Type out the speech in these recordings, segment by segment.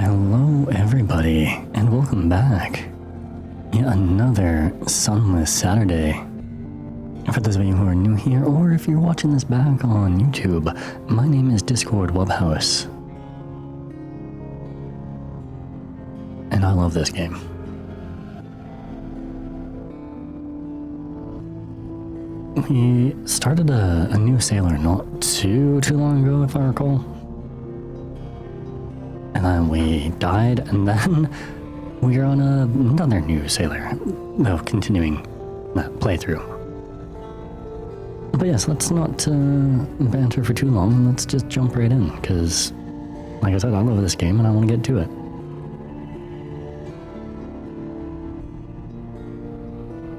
Hello everybody, and welcome back. Yet another sunless Saturday. For those of you who are new here, or if you're watching this back on YouTube, my name is Discord Webhouse. And I love this game. We started a new sailor not too long ago, if I recall. And then we died, and then we are on another new sailor, though continuing that playthrough. But yes, let's not banter for too long, let's just jump right in, because, like I said, I love this game and I want to get to it.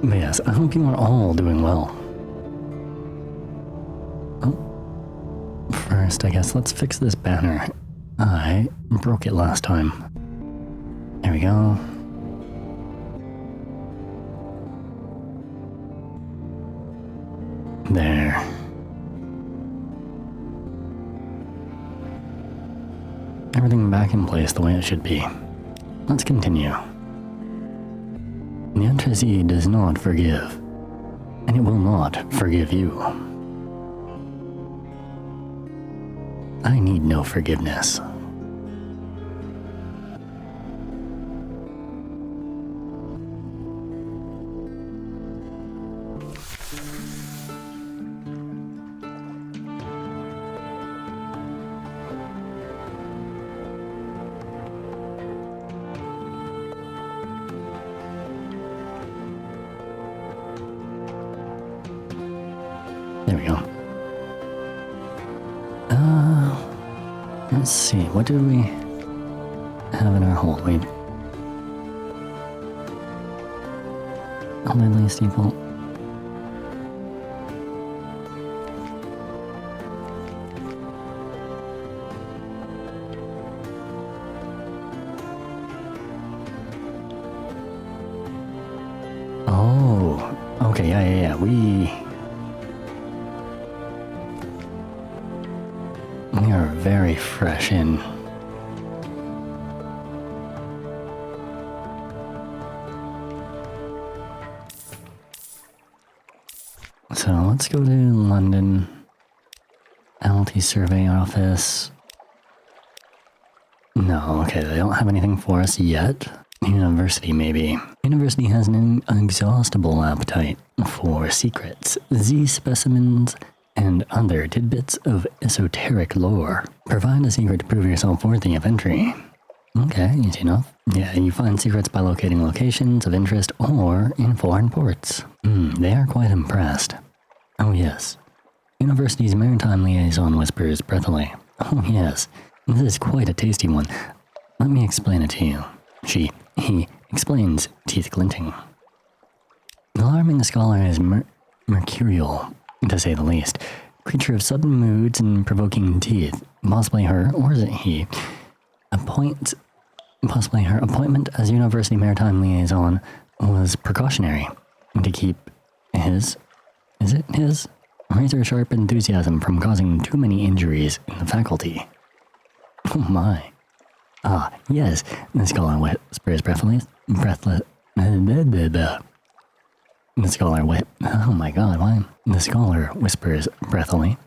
But yes, I hope you are all doing well. Oh, first, I guess, let's fix this banner. I broke it last time. There we go. There. Everything back in place the way it should be. Let's continue. The Pt.3 does not forgive, and it will not forgive you. I need no forgiveness. There we go. Let's see, what did we have in our hold? We... Deadly steeple. Oh, okay, yeah, we are very fresh in. So let's go to London, LT Survey Office. No, okay, they don't have anything for us yet. University, maybe. University has an inexhaustible appetite for secrets, Z-specimens, and other tidbits of esoteric lore. Provide a secret to prove yourself worthy of entry. Okay, easy enough. Yeah, you find secrets by locating locations of interest or in foreign ports. They are quite impressed. Oh yes. University's maritime liaison whispers breathily. Oh yes, this is quite a tasty one. Let me explain it to you. He explains, teeth glinting. Alarming scholar is mercurial, to say the least. Creature of sudden moods and provoking teeth. Possibly her, or is it he? Possibly her appointment as University Maritime Liaison was precautionary to keep his razor-sharp enthusiasm from causing too many injuries in the faculty. Oh my. Ah, yes, the scholar whispers breathless. The scholar oh my god, why? The scholar whispers breathily.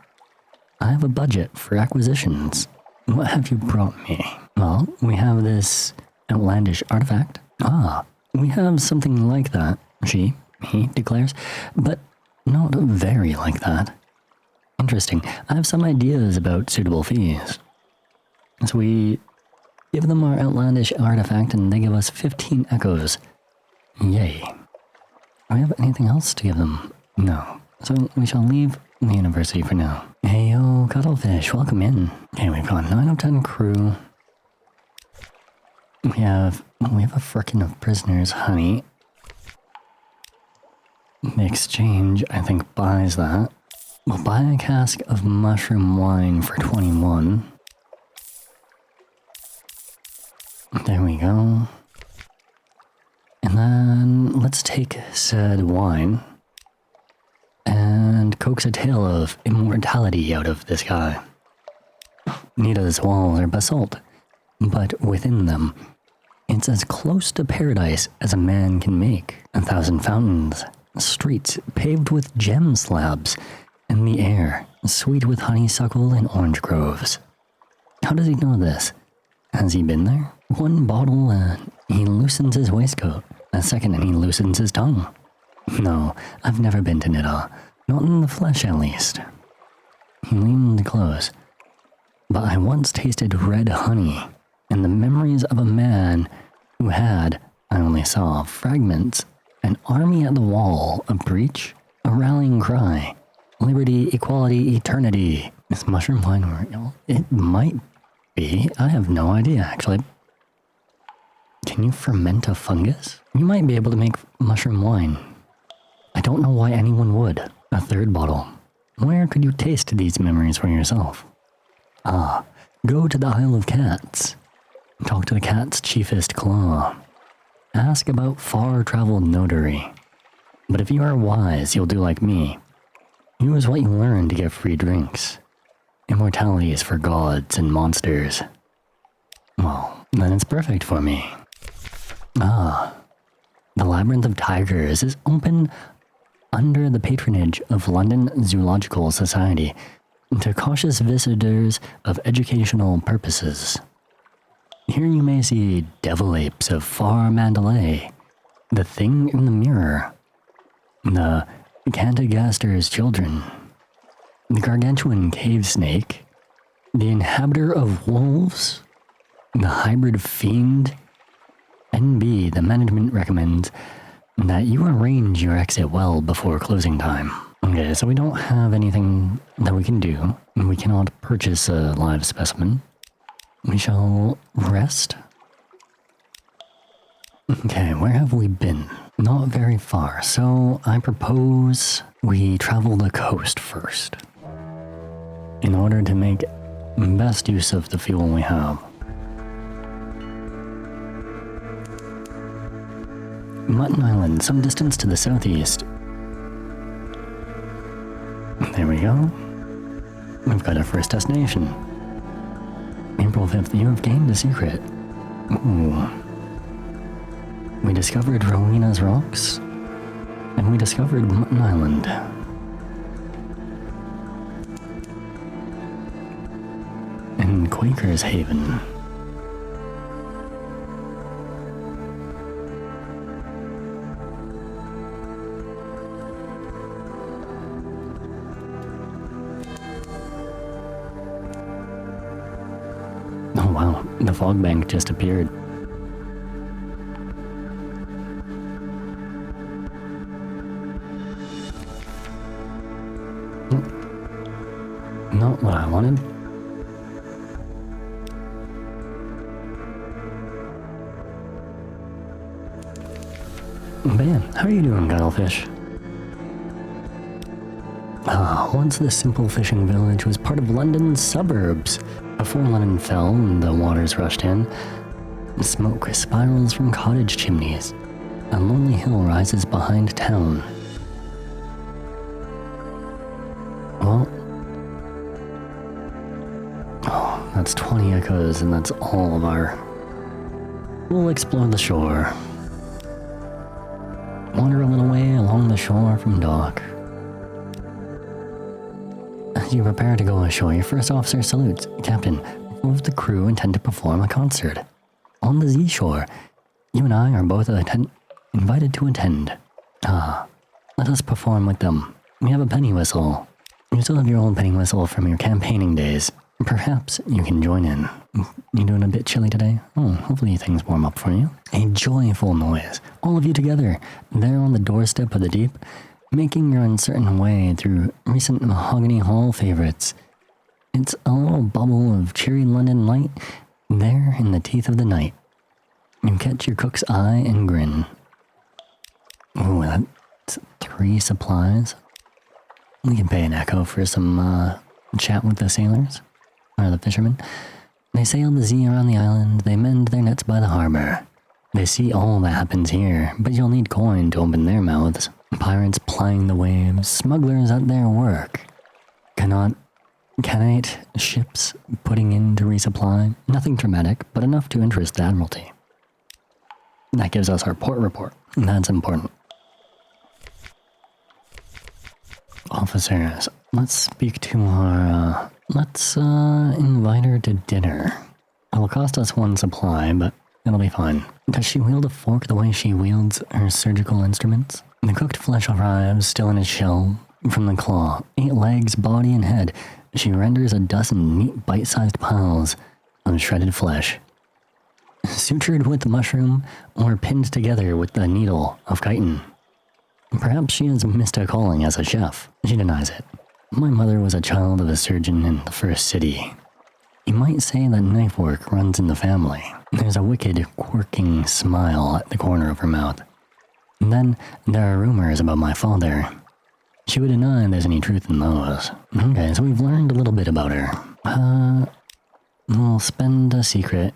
I have a budget for acquisitions. What have you brought me? Well, we have this outlandish artifact. Ah, we have something like that, he declares, but not very like that. Interesting. I have some ideas about suitable fees. So we give them our outlandish artifact and they give us 15 echoes. Yay. Do we have anything else to give them? No. So we shall leave the university for now. Hey yo, Cuttlefish, welcome in. Okay, we've got 9 of 10 crew. We have a frickin' of prisoners, honey. The exchange, I think, buys that. We'll buy a cask of mushroom wine for 21. There we go. And then let's take said wine and coax a tale of immortality out of this guy. Nita's walls are basalt. but within them, it's as close to paradise as a man can make. 1,000 fountains, streets paved with gem slabs, and the air sweet with honeysuckle and orange groves. How does he know this? Has he been there? One bottle and he loosens his waistcoat. A second and he loosens his tongue. No, I've never been to Nidda. Not in the flesh, at least. He leaned close. But I once tasted red honey, and the memories of a man who had, I only saw, fragments, an army at the wall, a breach, a rallying cry, liberty, equality, eternity. Is mushroom wine real? It might be. I have no idea, actually. Can you ferment a fungus? You might be able to make mushroom wine. I don't know why anyone would. A third bottle. Where could you taste these memories for yourself? Ah, go to the Isle of Cats. Talk to the cat's chiefest claw. Ask about far-traveled notary. But if you are wise, you'll do like me. Use what you learn to get free drinks. Immortality is for gods and monsters. Well, then it's perfect for me. Ah, the Labyrinth of Tigers is open under the patronage of London Zoological Society to cautious visitors of educational purposes. Here you may see devil apes of far Mandalay, the thing in the mirror, the Cantagaster's children, the gargantuan cave snake, the inhabitor of wolves, the hybrid fiend. NB, the management recommends that you arrange your exit well before closing time. Okay, so we don't have anything that we can do. We cannot purchase a live specimen. We shall rest. Okay, where have we been? Not very far, so I propose we travel the coast first, in order to make best use of the fuel we have. Mutton Island, some distance to the southeast. There we go. We've got our first destination. April 5th, you have gained a secret. Ooh. We discovered Rowena's Rocks, and we discovered Mutton Island. And Quaker's Haven. Oh wow, the fog bank just appeared. Not what I wanted. Ben, how are you doing, Cuttlefish? Once this simple fishing village was part of London's suburbs. Before London fell and the waters rushed in, smoke spirals from cottage chimneys. A lonely hill rises behind town. Well, that's 20 echoes, and that's all of our... We'll explore the shore. Wander a little way along the shore from dock. As you prepare to go ashore, your first officer salutes. Captain, 4 of the crew intend to perform a concert. On the Z shore, you and I are both invited to attend. Let us perform with them. We have a penny whistle. You still have your old penny whistle from your campaigning days. Perhaps you can join in. You doing a bit chilly today? Hopefully things warm up for you. A joyful noise. All of you together, there on the doorstep of the deep, making your uncertain way through recent Mahogany Hall favorites. It's a little bubble of cheery London light there in the teeth of the night. You catch your cook's eye and grin. Ooh, that's 3 supplies. We can pay an echo for some chat with the sailors, or the fishermen. They sail the Z around the island, they mend their nets by the harbor. They see all that happens here, but you'll need coin to open their mouths. Pirates plying the waves, smugglers at their work. Cannot Canite ships putting in to resupply. Nothing dramatic, but enough to interest the Admiralty. That gives us our port report. That's important. Officers, let's speak to our, let's invite her to dinner. It'll cost us one supply, but it'll be fine. Does she wield a fork the way she wields her surgical instruments? The cooked flesh arrives, still in its shell, from the claw. 8 legs, body, and head. She renders a dozen neat bite-sized piles of shredded flesh. Sutured with mushroom, or pinned together with the needle of chitin. Perhaps she has missed her calling as a chef. She denies it. My mother was a child of a surgeon in the first city. You might say that knife work runs in the family. There's a wicked, quirking smile at the corner of her mouth. And then there are rumors about my father. She would deny there's any truth in those. Okay, so we've learned a little bit about her. We'll spend a secret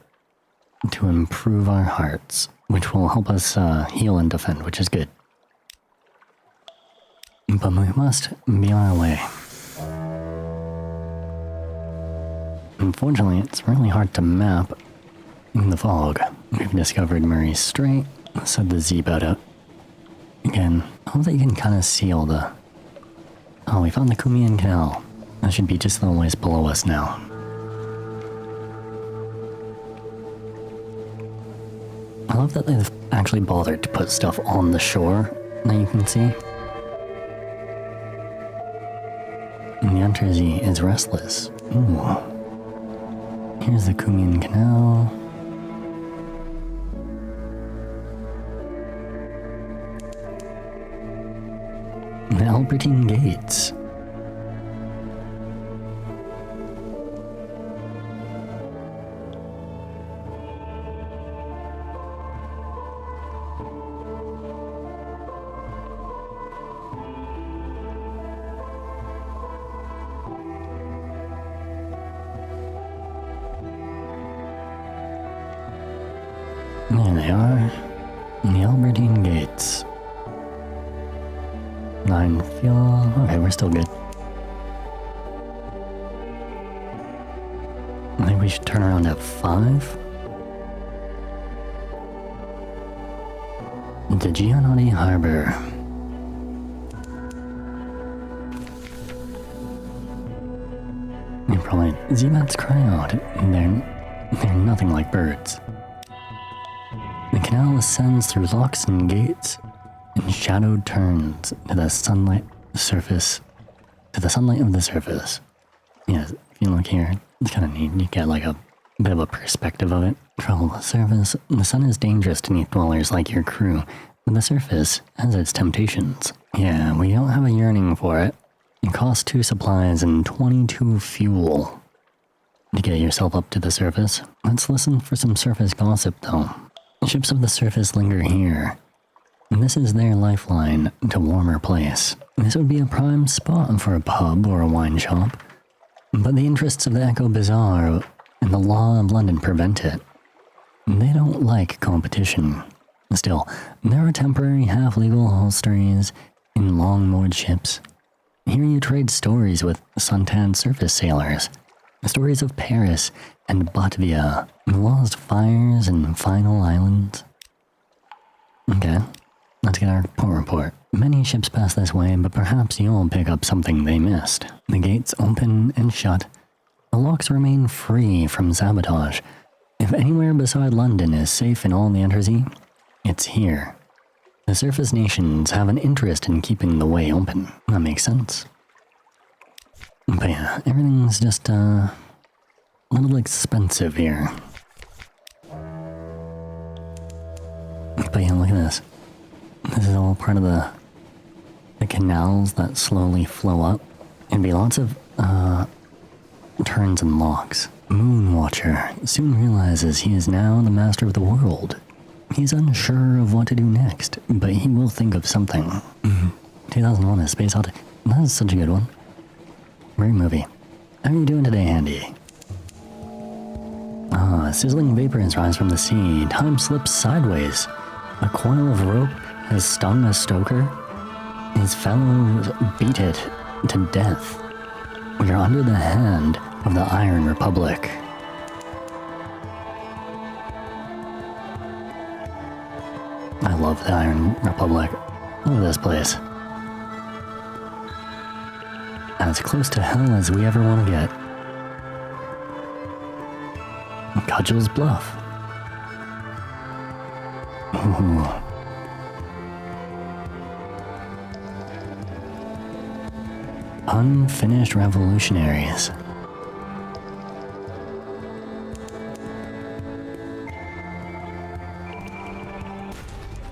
to improve our hearts, which will help us heal and defend, which is good. But we must be on our way. Unfortunately, it's really hard to map in the fog. We've discovered Murray Strait, said the Z-boat out. Again, I hope that you can kind of see all the... Oh, we found the Kumian Canal. That should be just a little ways below us now. I love that they've actually bothered to put stuff on the shore that you can see. And the Untersee is restless. Ooh. Here's the Kumian Canal. The Albertine Gates. There they are, the Albertine Gates. 9 fuel. Okay, we're still good. I think we should turn around at 5. The Gianotti Harbor. You probably... Z-bats cry out. They're nothing like birds. The canal ascends through locks and gates, and shadowed turns to the sunlight surface, to the sunlight of the surface. Yeah, if you look here, it's kind of neat. You get like a bit of a perspective of it. Travel the surface. The sun is dangerous to neath dwellers like your crew, but the surface has its temptations. Yeah, we don't have a yearning for it. It costs 2 supplies and 22 fuel to get yourself up to the surface. Let's listen for some surface gossip, though. Ships of the surface linger here, and this is their lifeline to warmer place. This would be a prime spot for a pub or a wine shop, but the interests of the Echo Bazaar and the law of London prevent it. They don't like competition. Still, there are temporary half-legal hostelries in long-moored ships. Here you trade stories with suntan surface sailors, stories of Paris and Botvia, lost fires and final islands. Okay, let's get our port report. Many ships pass this way, but perhaps you'll pick up something they missed. The gates open and shut. The locks remain free from sabotage. If anywhere beside London is safe in all the Untersee, it's here. The surface nations have an interest in keeping the way open. That makes sense. But yeah, everything's just a little expensive here. But yeah, look at this. This is all part of the canals that slowly flow up. It'd be lots of turns and locks. Moonwatcher soon realizes he is now the master of the world. He's unsure of what to do next, but he will think of something. 2001: A Space Odyssey. That's such a good one. Great movie. How are you doing today, Andy? Sizzling vapors rise from the sea. Time slips sideways. A coil of rope has stung a stoker. His fellows beat it to death. We are under the hand of the Iron Republic. I love the Iron Republic. Look at this place. As close to hell as we ever want to get. Cudgel's Bluff. Ooh. Unfinished Revolutionaries.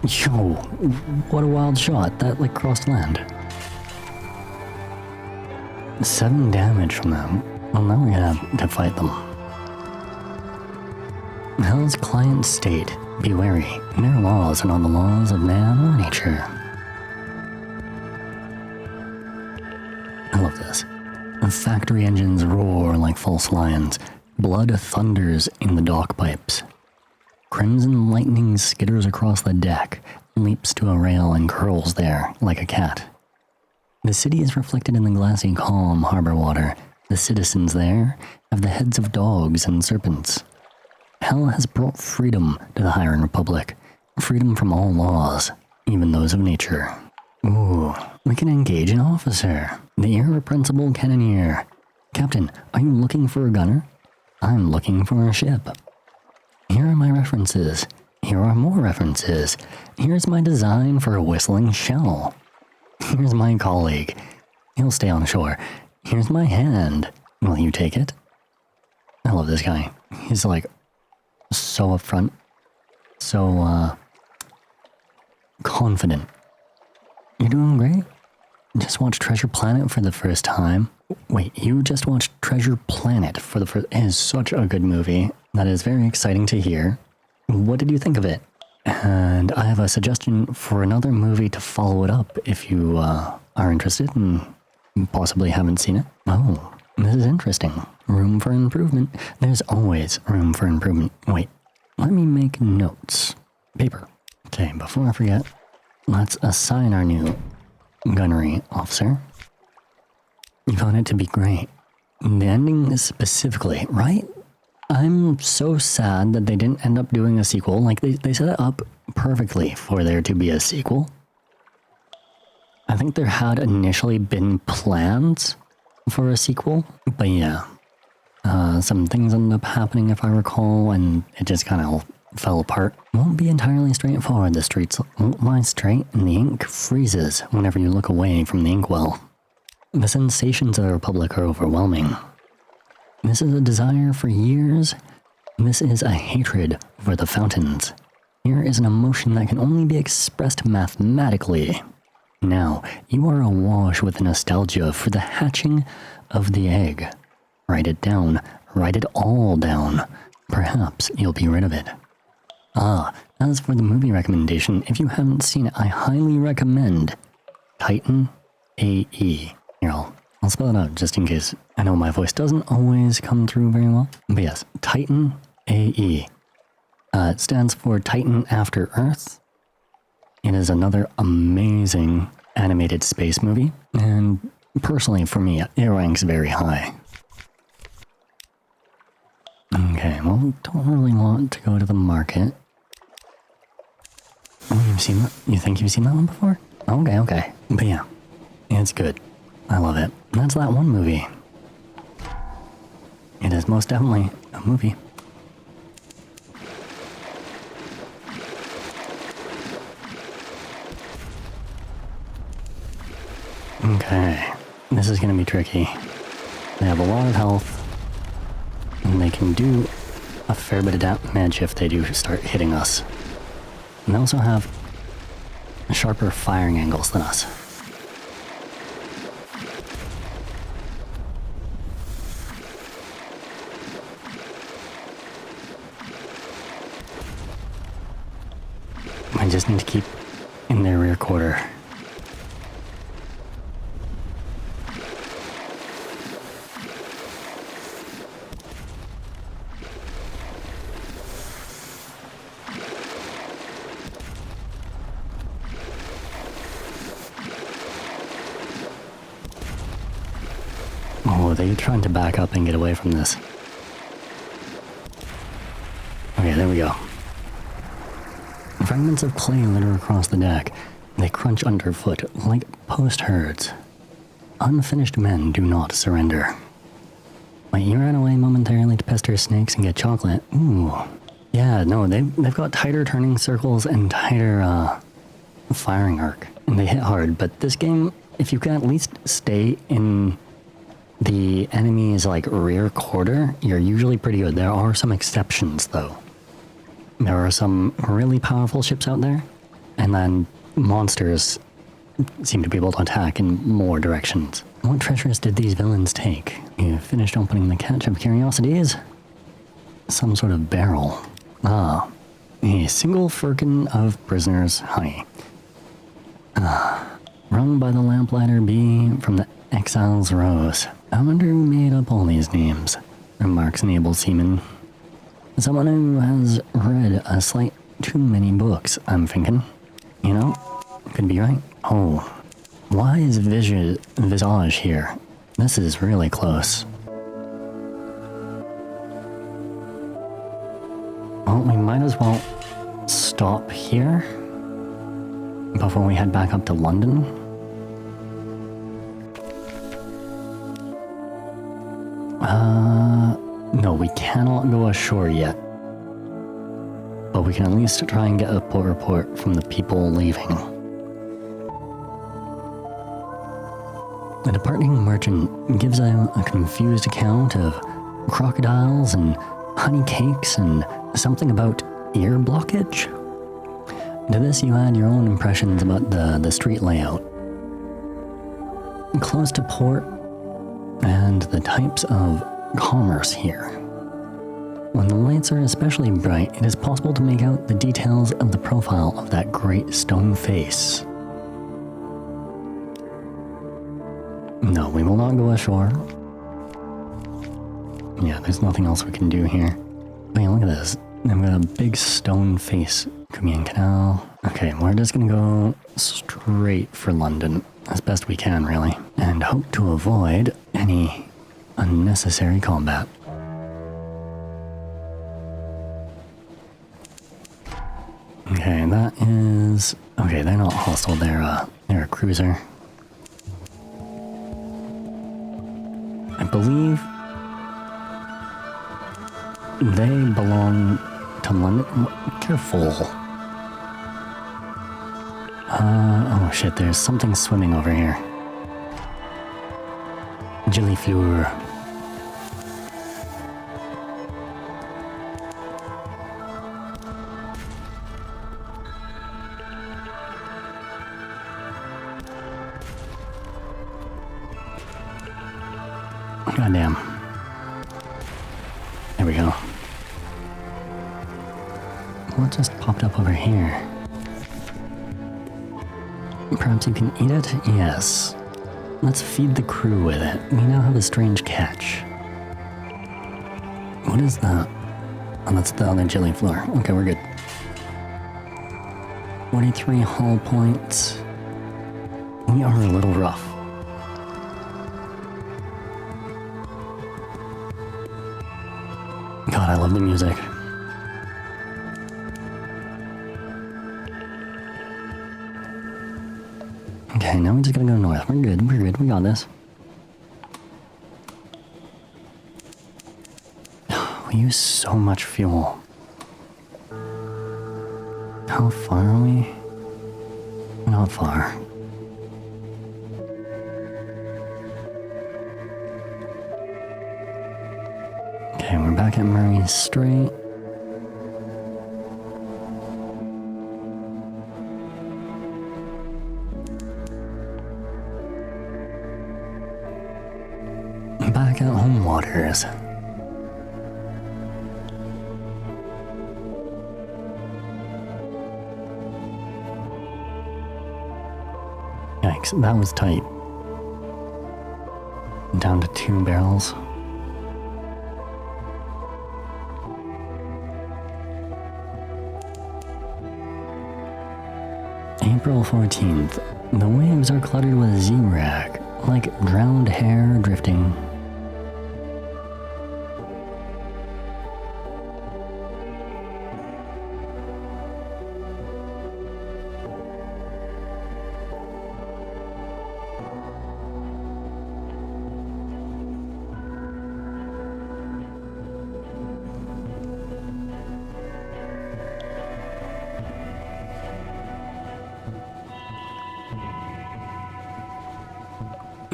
Yo, what a wild shot. That like crossed land. 7 damage from them. Well, now we have to fight them. Hell's client state. Be wary. Their laws are not the laws of man or nature. I love this. The factory engines roar like false lions. Blood thunders in the dock pipes. Crimson lightning skitters across the deck, leaps to a rail and curls there like a cat. The city is reflected in the glassy calm harbor water. The citizens there have the heads of dogs and serpents. Hell has brought freedom to the Iron Republic. Freedom from all laws, even those of nature. Ooh, we can engage an officer. The irrepressible cannoneer. Captain, are you looking for a gunner? I'm looking for a ship. Here are my references. Here are more references. Here's my design for a whistling shell. Here's my colleague. He'll stay on shore. Here's my hand. Will you take it? I love this guy. He's like so upfront. So, confident. You're doing great? Just watched Treasure Planet for the first time. Wait, you just watched Treasure Planet for the first... It is such a good movie. That is very exciting to hear. What did you think of it? And I have a suggestion for another movie to follow it up if you are interested and possibly haven't seen it. Oh, this is interesting. Room for improvement. There's always room for improvement. Wait, let me make notes. Paper. Okay, before I forget, let's assign our new gunnery officer. You found it to be great. The ending specifically, right? I'm so sad that they didn't end up doing a sequel. Like, they set it up perfectly for there to be a sequel. I think there had initially been plans for a sequel, but yeah. Some things ended up happening, if I recall, and it just kind of fell apart. Won't be entirely straightforward. The streets won't lie straight, and the ink freezes whenever you look away from the inkwell. The sensations of the Republic are overwhelming. This is a desire for years. This is a hatred for the fountains. Here is an emotion that can only be expressed mathematically. Now, you are awash with nostalgia for the hatching of the egg. Write it down. Write it all down. Perhaps you'll be rid of it. As for the movie recommendation, if you haven't seen it, I highly recommend Titan AE. Here, I'll spell it out just in case. I know my voice doesn't always come through very well. But yes, Titan AE. It stands for Titan After Earth. It is another amazing animated space movie. And personally, for me, it ranks very high. Okay, well, don't really want to go to the market. Oh, you've seen that? You think you've seen that one before? Okay. But yeah, it's good. I love it. That's that one movie. It is most definitely a movie. Okay, this is gonna be tricky. They have a lot of health, and they can do a fair bit of damage if they do start hitting us. And they also have sharper firing angles than us. I just need to keep in their rear quarter. they tried to back up and get away from this. Okay, there we go. Fragments of clay litter across the deck. They crunch underfoot like post herds. Unfinished men do not surrender. Wait, you ran away momentarily to pester snakes and get chocolate. Ooh. Yeah, no, they've got tighter turning circles and tighter firing arc. And they hit hard, but this game, if you can at least stay in the enemy's like rear quarter, you're usually pretty good. There are some exceptions though. There are some really powerful ships out there, and then monsters seem to be able to attack in more directions. What treasures did these villains take? You finished opening the catch of curiosities? Some sort of barrel. Ah, a single firkin of prisoners' honey. Rung by the lamplighter bee from the exile's rose. I wonder who made up all these names, remarks an able seaman. Someone who has read a slight too many books, I'm thinking. You know, could be right. Oh, why is Visage here? This is really close. Well, we might as well stop here before we head back up to London. No, we cannot go ashore yet. But we can at least try and get a port report from the people leaving. The departing merchant gives a confused account of crocodiles and honey cakes and something about ear blockage. To this you add your own impressions about the street layout. Close to port and the types of commerce here. When the lights are especially bright, it is possible to make out the details of the profile of that great stone face. No, we will not go ashore. Yeah, there's nothing else we can do here. Wait, look at this. I've got a big stone face. Crimean Canal. Okay, we're just gonna go straight for London as best we can, really, and hope to avoid any unnecessary combat. Okay, that is... Okay, they're not hostile, they're a cruiser. I believe they belong to London. Careful. Oh shit, there's something swimming over here. Jellyfleur. Goddamn. There we go. What just popped up over here? Perhaps you can eat it? Yes. Let's feed the crew with it. We now have a strange catch. What is that? Oh, that's the other jellyfleur. Okay, we're good. 43 hull points. We are a little rough. God, I love the music. Okay, now we're just gonna go north. We're good, we got this. We use so much fuel. How far are we? We're not far. Okay, we're back at Murray Strait. Back at home waters. Yikes, that was tight. Down to 2 barrels. April 14th. The waves are cluttered with Z-Rack, like drowned hair drifting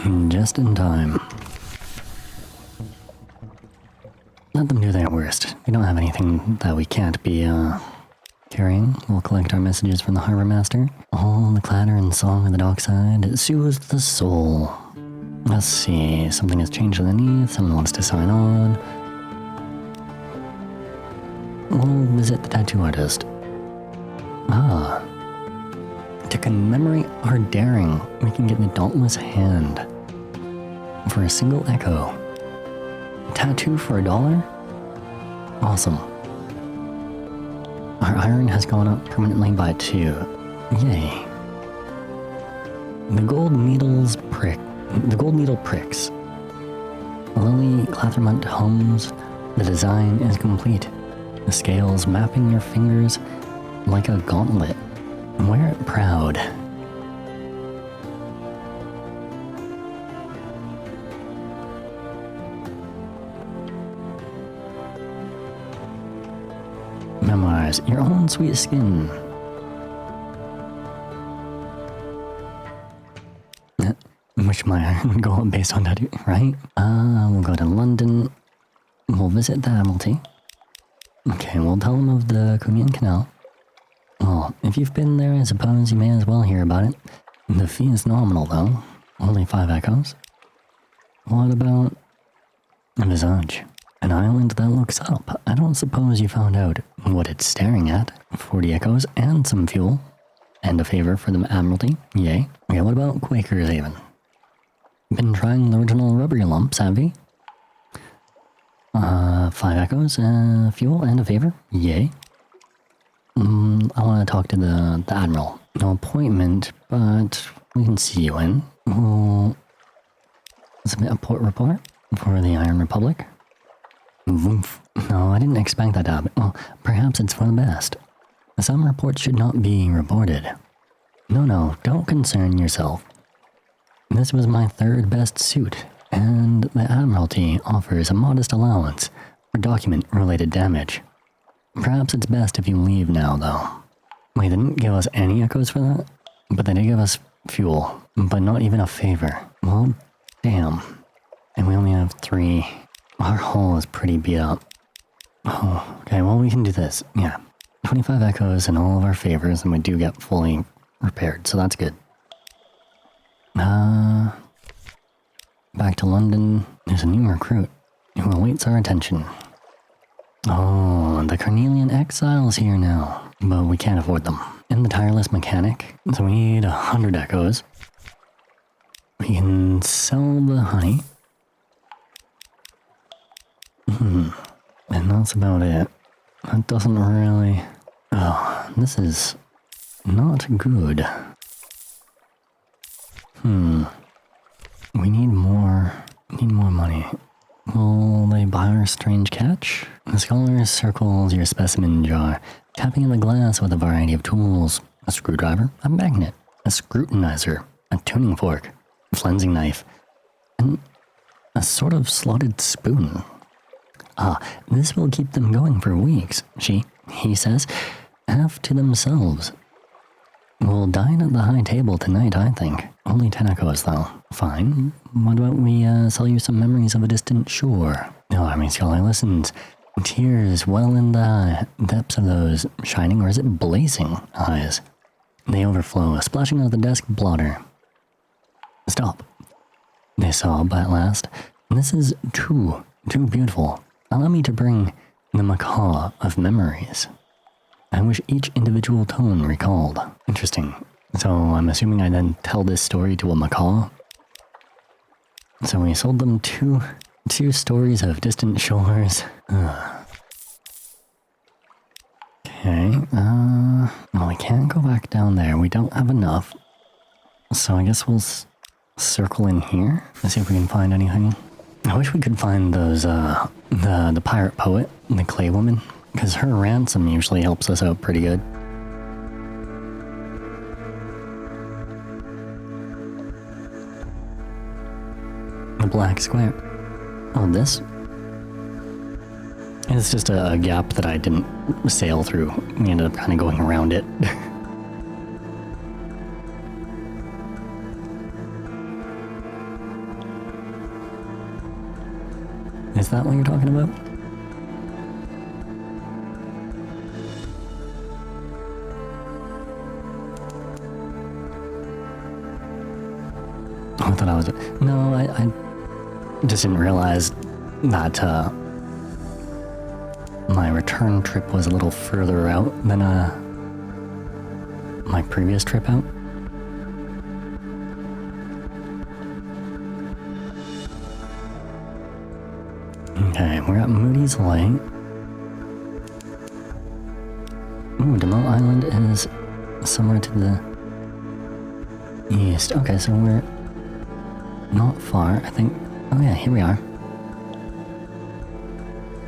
Just in time. Let them do their worst. We don't have anything that we can't be, carrying. We'll collect our messages from the harbor master. All the clatter and song of the dockside, it soothes the soul. Let's see, something has changed underneath, someone wants to sign on. We'll visit the tattoo artist. Ah. To commemorate our daring, we can get the Dauntless Hand. For a single echo. Tattoo for $1? Awesome. Our iron has gone up permanently by 2. Yay. The gold needle pricks. Lily Clathermont hums. The design is complete. The scales mapping your fingers like a gauntlet. Wear it proud. Memoirs, your own sweet skin. Wish my iron would go up based on tattoo, right? We'll go to London. We'll visit the Admiralty. Okay, we'll tell them of the Crimean Canal. Well, if you've been there, I suppose you may as well hear about it. The fee is nominal, though. Only 5 echoes. What about Visage? An island that looks up. I don't suppose you found out what it's staring at. 40 echoes and some fuel. And a favor for the Admiralty. Yay. Okay, what about Quaker's Haven? Been trying the original rubbery lumps, have you? 5 echoes, fuel, and a favor. Yay. I want to talk to the Admiral. No appointment, but we can see you in. We'll submit a port report for the Iron Republic. Oomph. No, I didn't expect that to happen. Well, perhaps it's for the best. Some reports should not be reported. No, don't concern yourself. This was my 3rd best suit, and the Admiralty offers a modest allowance for document-related damage. Perhaps it's best if you leave now, though. They didn't give us any echoes for that, but they did give us fuel, but not even a favor. Well, damn. And we only have 3. Our hull is pretty beat up. Oh, okay, well, we can do this. Yeah. 25 echoes and all of our favors, and we do get fully repaired, so that's good. Back to London. There's a new recruit who awaits our attention. Oh, the Cornelian Exile's here now, but we can't afford them. And the tireless mechanic, so we need 100 echoes. We can sell the honey. And that's about it. That doesn't really... Oh, this is not good. We need more money. Will they buy our strange catch? The scholar circles your specimen jar, tapping in the glass with a variety of tools. A screwdriver, a magnet, a scrutinizer, a tuning fork, a flensing knife, and a sort of slotted spoon. This will keep them going for weeks, he says, half to themselves. We'll dine at the high table tonight, I think. Only 10 echoes, though. Fine. What about we sell you some memories of a distant shore? The army scholar listens. Tears well in the depths of those shining, or is it blazing, eyes. They overflow, splashing out the desk blotter. Stop. They sob at last. This is too beautiful. Allow me to bring the macaw of memories. I wish each individual tone recalled. Interesting. So I'm assuming I then tell this story to a macaw. So we sold them two stories of distant shores. Okay, well, we can't go back down there. We don't have enough. So I guess we'll circle in here. Let's see if we can find anything. I wish we could find those, the pirate poet, the clay woman, because her ransom usually helps us out pretty good. The black square. Oh, this? It's just a gap that I didn't sail through. We ended up kind of going around it. Is that what you're talking about? I thought I was... No, I just didn't realize that my return trip was a little further out than my previous trip out. Okay, we're at Moody's Light. Ooh, Demo Island is somewhere to the east. Okay, so we're not far, I think. Oh yeah, here we are.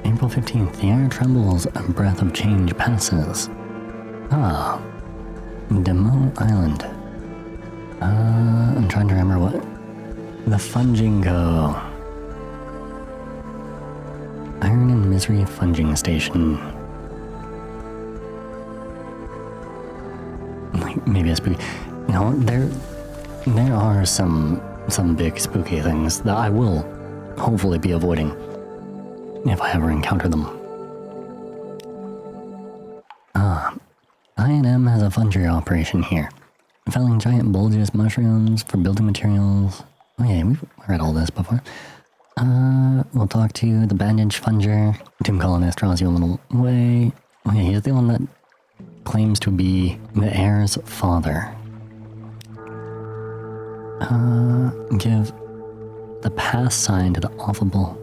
April 15th, the air trembles, a breath of change passes. Ah, Demo Island. I'm trying to remember what. The Fungingo. Iron and Misery Funging Station. Like, maybe a spooky... You know, there are some big spooky things that I will hopefully be avoiding if I ever encounter them. I&M has a fungi operation here. Felling giant bulbous mushrooms for building materials. Oh yeah, we've read all this before. We'll talk to the bandage funger. Tomb colonist draws you a little way. Oh yeah, he's the one that claims to be the heir's father. Give the pass sign to the affable.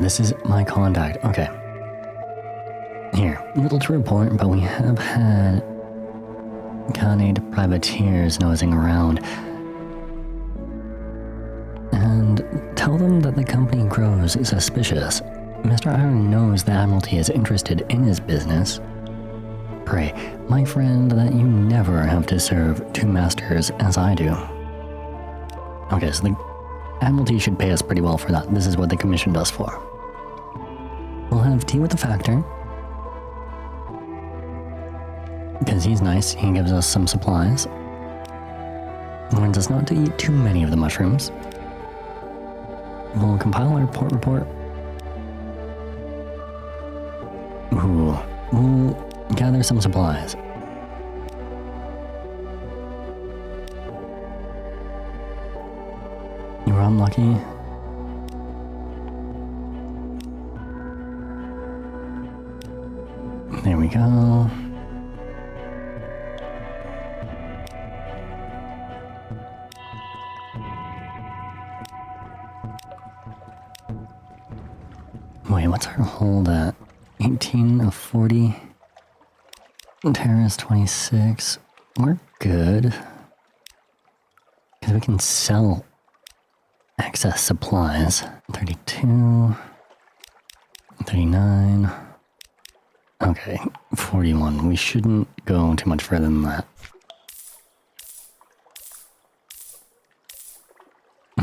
This is my contact. Okay. Here, little to report, but we have had Khanate privateers nosing around. And tell them that the company grows suspicious. Mr. Iron knows the Admiralty is interested in his business. Pray, my friend, that you never have to serve two masters as I do. Okay, so the Admiralty should pay us pretty well for that. This is what they commissioned us for. We'll have tea with the factor. Because he's nice, he gives us some supplies. Warns us not to eat too many of the mushrooms. We'll compile our report. Ooh, we'll gather some supplies. You were unlucky. There we go. Wait, what's our hold at? 18 of 40. Terrace 26. We're good. Because we can sell excess supplies. 32. 39. Okay, 41. We shouldn't go too much further than that.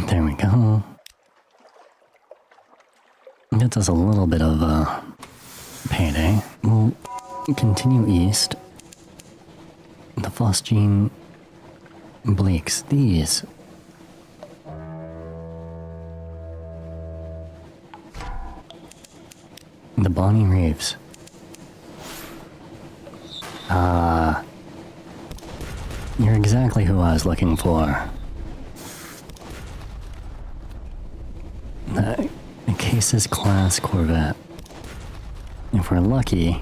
There we go. Gets us a little bit of payday. We'll continue east. The Phosgene Bleaks. These. The Bonnie Reeves. You're exactly who I was looking for. The Cases class Corvette. If we're lucky,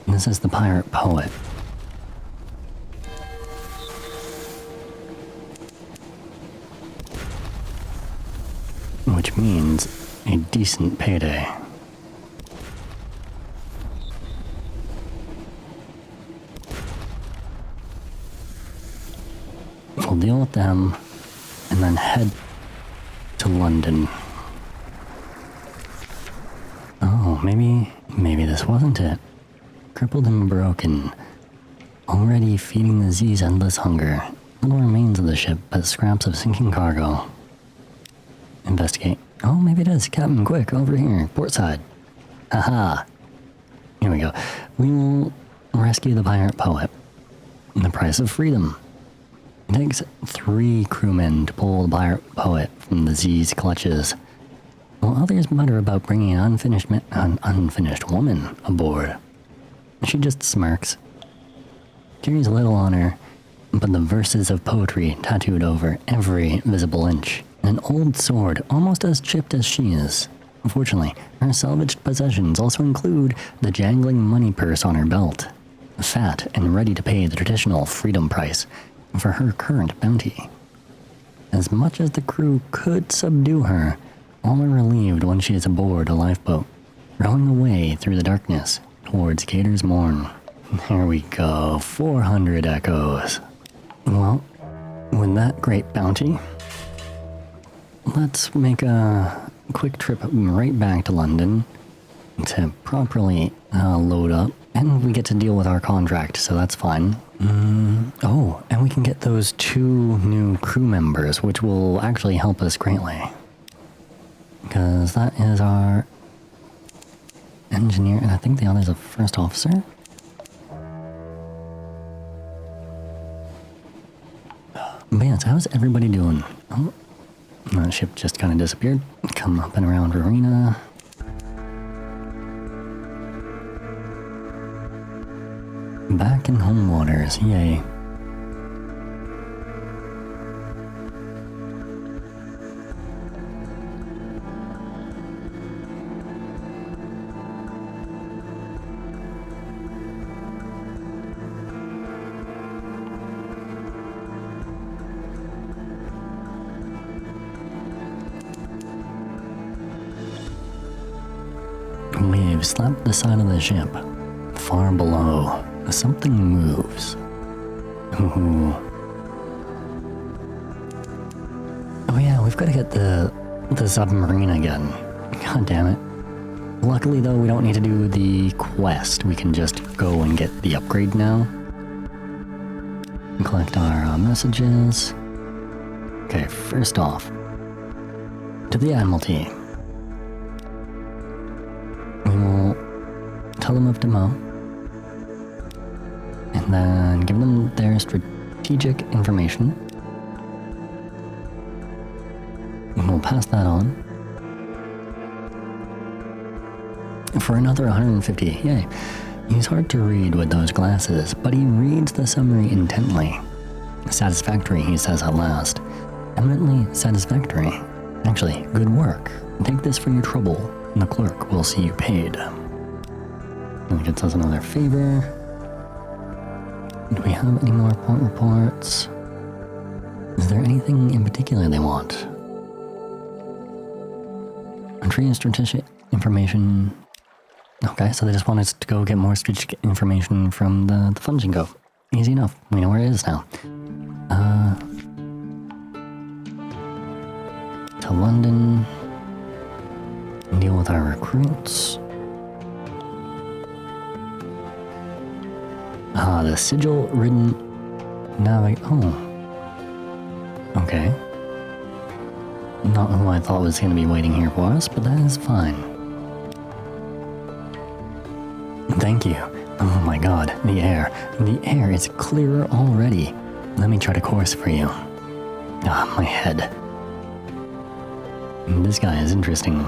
this is the Pirate Poet. Which means a decent payday. We'll deal with them and then head to London. Oh, maybe this wasn't it. Crippled and broken. Already feeding the Z's endless hunger. Little remains of the ship, but scraps of sinking cargo. Investigate. Oh, maybe it is. Captain, quick, over here. Port side. Haha. Here we go. We will rescue the Pirate Poet. The price of freedom. It takes 3 crewmen to pull the pirate poet from the Z's clutches, while others mutter about bringing an unfinished woman aboard. She just smirks. Carries little on her, but the verses of poetry tattooed over every visible inch, and an old sword almost as chipped as she is. Unfortunately, her salvaged possessions also include the jangling money purse on her belt, fat and ready to pay the traditional freedom price for her current bounty. As much as the crew could subdue her, all are relieved when she is aboard a lifeboat, rowing away through the darkness towards Gator's Morn. There we go, 400 echoes. Well, with that great bounty, let's make a quick trip right back to London to properly load up, and we get to deal with our contract, so that's fine. Oh, and we can get those 2 new crew members, which will actually help us greatly. Because that is our engineer, and I think the other's a first officer. But yeah, so how's everybody doing? Oh, the ship just kind of disappeared. Come up and around Arena. Back in home waters, yay. Waves slap the side of the ship. Far below, something moves. Ooh. Oh yeah, we've got to get the submarine again. God damn it. Luckily though, we don't need to do the quest. We can just go and get the upgrade now. Collect our messages. Okay, first off, to the Admiralty. We will tell them of Demo, and then give them their strategic information. And we'll pass that on. For another 150, yay. He's hard to read with those glasses, but he reads the summary intently. Satisfactory, he says at last. Eminently satisfactory. Actually, good work. Take this for your trouble, and the clerk will see you paid. And it gets us another favor. Do we have any more port reports? Is there anything in particular they want? Retrieve strategic information. Okay, so they just want us to go get more strategic information from the Funging Cove. Easy enough. We know where it is now. To London. Deal with our recruits. The sigil-ridden oh. Okay. Not who I thought was going to be waiting here for us, but that is fine. Thank you. Oh my god, the air. The air is clearer already. Let me chart a course for you. Ah, my head. This guy is interesting.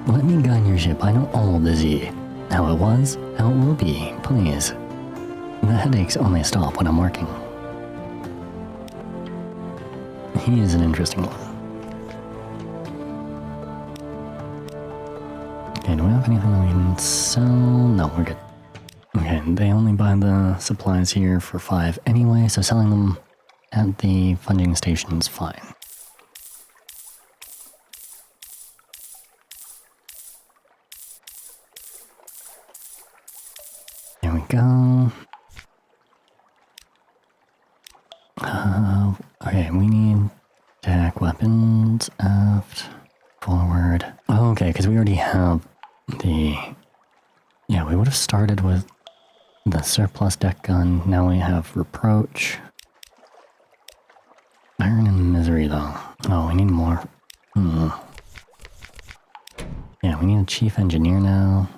Let me guide your ship. I know all the Z. How it was, how it will be, please. The headaches only stop when I'm working. He is an interesting one. Okay, do we have anything we can sell? No, we're good. Okay, they only buy the supplies here for 5 anyway, so selling them at the funding station's fine. There we go. Okay, we need attack weapons, aft, forward. Oh, okay, because we already have the... Yeah, we would have started with the surplus deck gun. Now we have reproach. Iron and misery, though. Oh, we need more. Yeah, we need a chief engineer now.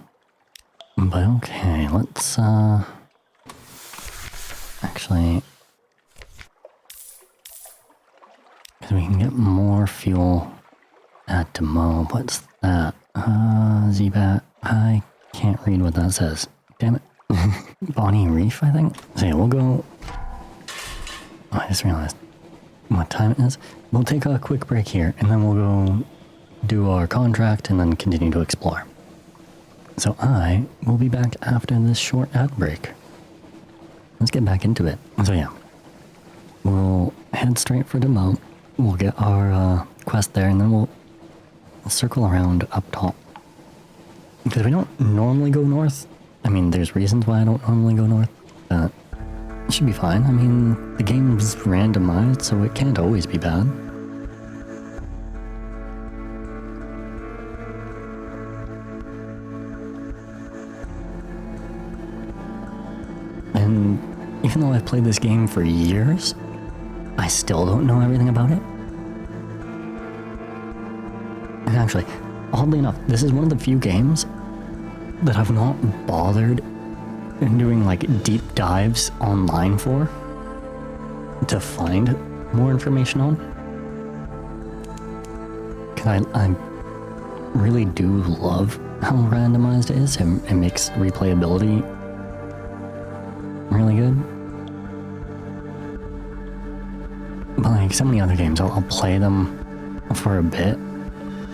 But okay, let's actually... Because we can get more fuel at Demo. What's that? Z-Bat. I can't read what that says. Damn it. Bonnie Reef, I think? So yeah, we'll go... Oh, I just realized what time it is. We'll take a quick break here, and then we'll go do our contract and then continue to explore. So I will be back after this short ad break. Let's get back into it. So yeah, we'll head straight for Demo. We'll get our quest there, and then we'll circle around up top. Because we don't normally go north. I mean, there's reasons why I don't normally go north, but it should be fine. I mean, the game's randomized, so it can't always be bad. And even though I've played this game for years, I still don't know everything about it. And actually, oddly enough, this is one of the few games that I've not bothered in doing like deep dives online for to find more information on. Because I really do love how randomized it is. It makes replayability really good. But like so many other games, I'll play them for a bit,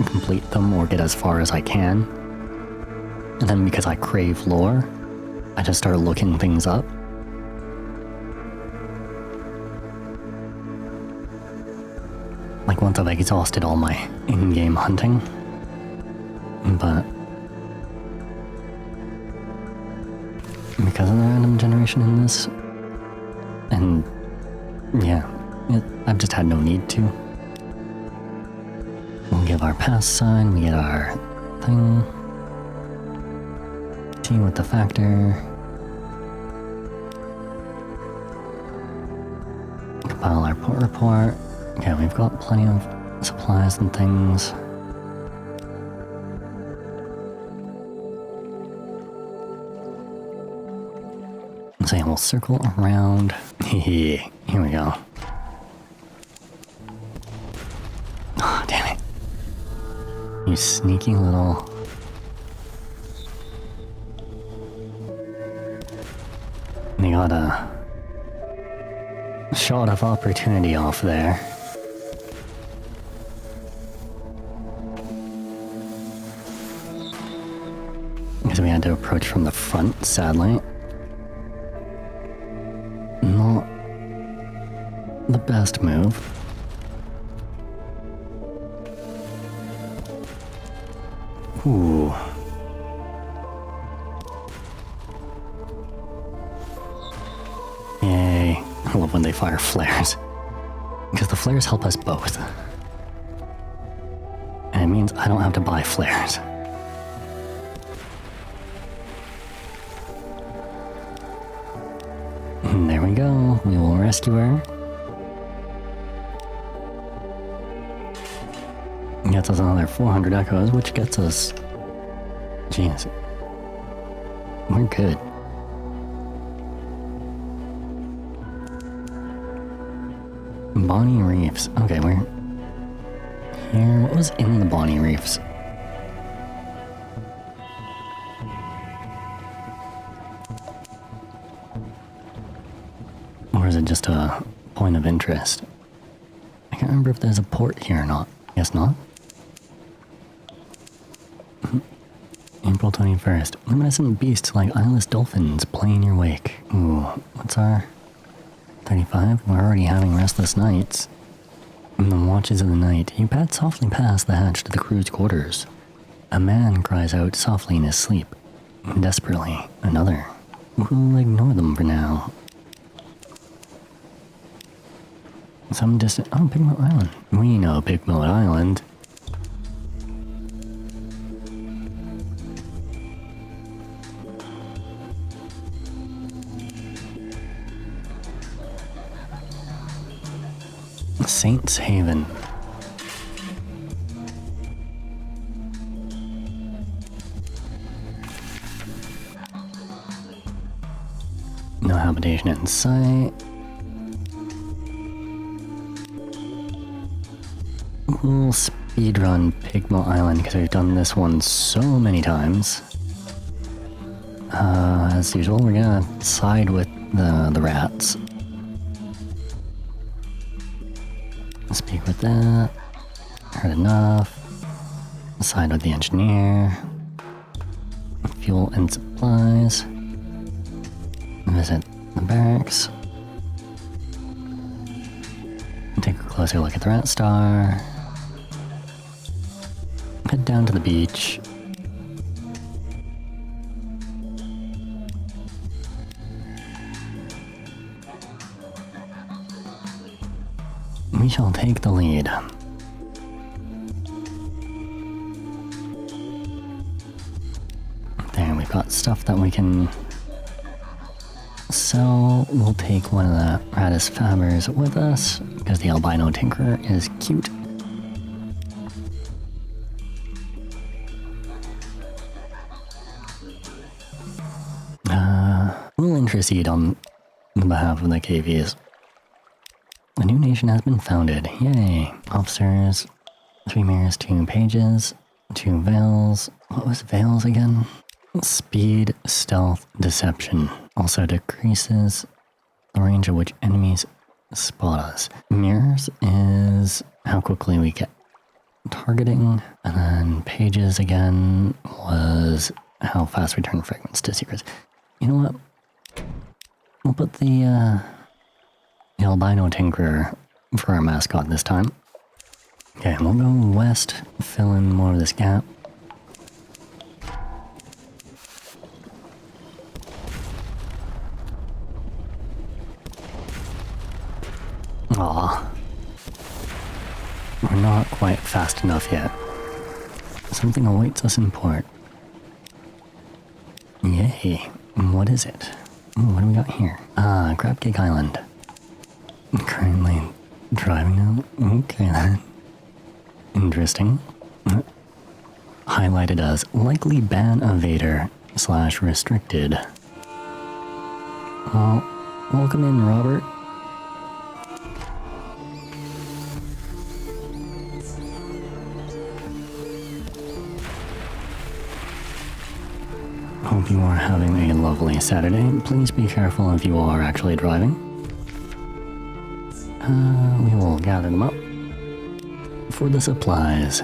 complete them, or get as far as I can. And then because I crave lore, I just start looking things up. Like once I've exhausted all my in-game hunting. But because of the random generation in this, and yeah, I've just had no need to. We'll give our pass sign, we get our thing. T with the factor. Compile our port report. Okay, we've got plenty of supplies and things. So yeah, we'll circle around. Here we go. Oh, damn it. You sneaky little... They got a shot of opportunity off there. Because we had to approach from the front, sadly. Not the best move. Ooh. Yay. I love when they fire flares. Because the flares help us both. And it means I don't have to buy flares. And there we go. We will rescue her. Gets us another 400 echoes, which gets us... Jeez. We're good. Bonnie Reefs. Okay, we're here. What was in the Bonnie Reefs? Or is it just a point of interest? I can't remember if there's a port here or not. Guess not. April 21st. Luminescent beasts like eyeless dolphins play in your wake. Ooh, what's our... 35? We're already having restless nights. In the watches of the night, you pad softly past the hatch to the crew's quarters. A man cries out softly in his sleep. Desperately, another. We'll ignore them for now. Some distant... Oh, Pigmoat Island. We know Pigmoat Island. Saints Haven. No habitation in sight. We'll speedrun Pigmo Island because we've done this one so many times. As usual, we're gonna side with the rats. Speak with that. Heard enough. Side with the engineer. Fuel and supplies. Visit the barracks. Take a closer look at the rat star. Head down to the beach. We shall take the lead. There, we've got stuff that we can sell. We'll take one of the Ratus Fabbers with us, because the albino tinkerer is cute. We'll intercede on the behalf of the KVs. A new nation has been founded. Yay. Officers, 3 mirrors, 2 pages, 2 veils. What was veils again? Speed, stealth, deception. Also decreases the range at which enemies spot us. Mirrors is how quickly we get targeting. And then pages again was how fast we turn fragments to secrets. You know what? We'll put the albino tinkerer for our mascot this time. Okay, we'll go west, fill in more of this gap. Aw. We're not quite fast enough yet. Something awaits us in port. Yay. What is it? Ooh, what do we got here? Ah, Crab Cake Island. Currently driving now? Okay then. Interesting. Highlighted as likely ban evader / restricted. Well, welcome in, Robert. Hope you are having a lovely Saturday. Please be careful if you are actually driving. We will gather them up for the supplies.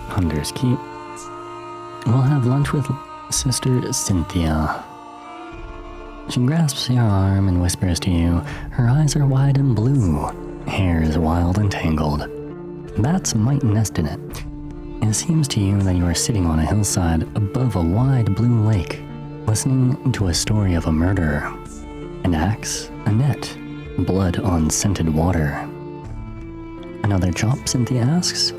Hunter's Keep. We'll have lunch with Sister Cynthia. She grasps your arm and whispers to you. Her eyes are wide and blue. Hair is wild and tangled. Bats might nest in it. It seems to you that you are sitting on a hillside above a wide blue lake, listening to a story of a murderer. An axe, a net, blood on scented water. Another chop, Cynthia asks?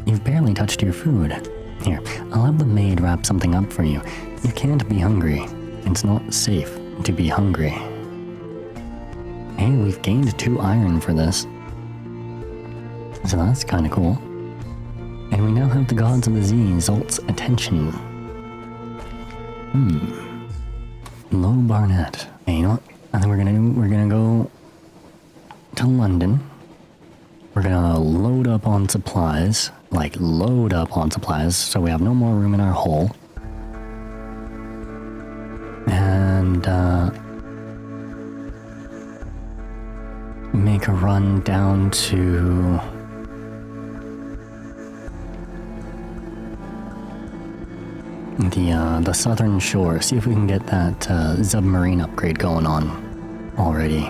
You've barely touched your food. Here, I'll have the maid wrap something up for you. You can't be hungry. It's not safe to be hungry. Hey, we've gained 2 iron for this. So that's kinda cool. And we now have the gods of the Z, Zolt's attention. Low Barnett. Hey, you know what? I think we're gonna go to London. We're gonna load up on supplies. Like, load up on supplies, so we have no more room in our hull. And, make a run down to the southern shore. See if we can get that submarine upgrade going on already.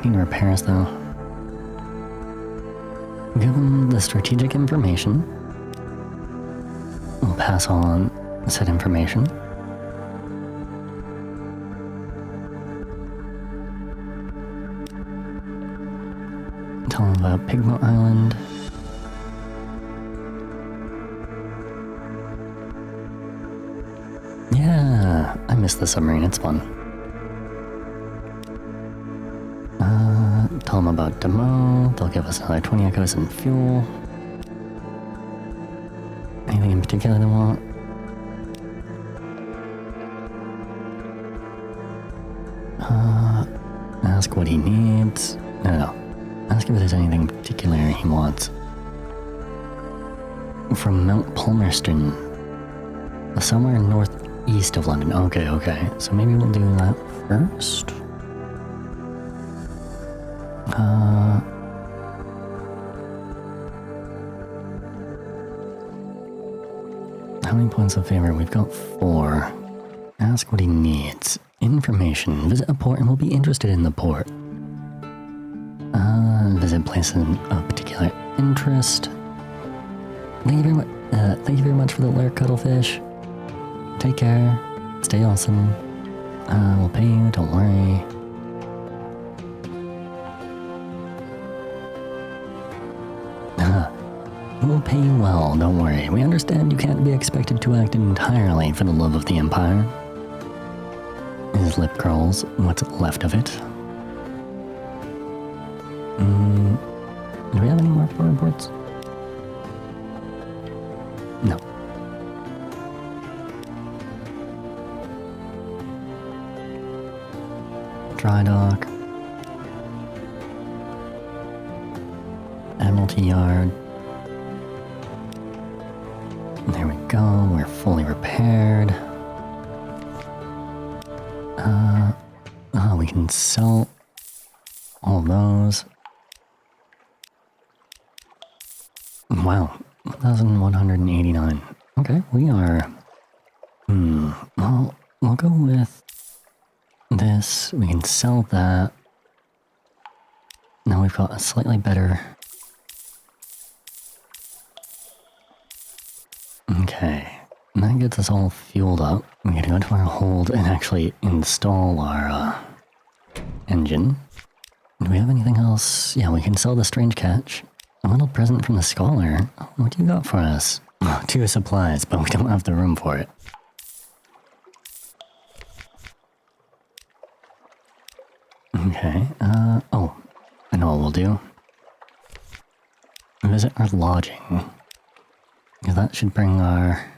We need repairs though. Give them the strategic information. We'll pass on said information. Tell them about Pigmo Island. Yeah, I miss the submarine, it's fun. Tell them about Demo, they'll give us another 20 echoes and fuel. Anything in particular they want? Ask what he needs. No. Ask if there's anything in particular he wants. From Mount Palmerston. Somewhere northeast of London. Okay. So maybe we'll do that first. How many points of favor? We've got 4. Ask what he needs. Information. Visit a port and we'll be interested in the port. Visit places of particular interest. Thank you very much for the lure, Cuttlefish. Take care. Stay awesome. We'll pay you, don't worry. We'll pay you well, don't worry. We understand you can't be expected to act entirely for the love of the Empire. His lip curls, what's left of it. Do we have any more port reports? No. Dry dock. Admiralty Yard. There we go, we're fully repaired. We can sell all those. Wow, 1,189. Okay, we are... well, we'll go with this. We can sell that. Now we've got a slightly better... Okay, and that gets us all fueled up. We gotta go to our hold and actually install our engine. Do we have anything else? Yeah, we can sell the strange catch. A little present from the scholar. What do you got for us? Oh, 2 supplies, but we don't have the room for it. Okay, oh, I know what we'll do. Visit our lodging. Because that should bring our...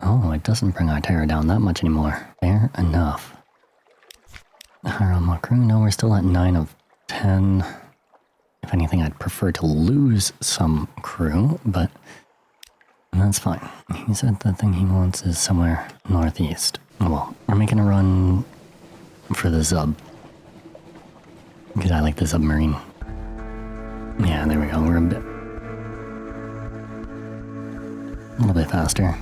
Oh, it doesn't bring our terror down that much anymore. Fair enough. Our crew, no, we're still at 9 of 10. If anything, I'd prefer to lose some crew, but that's fine. He said the thing he wants is somewhere northeast. Well, we're making a run for the Zub. Because I like the submarine. Yeah, there we go. We're a little bit faster.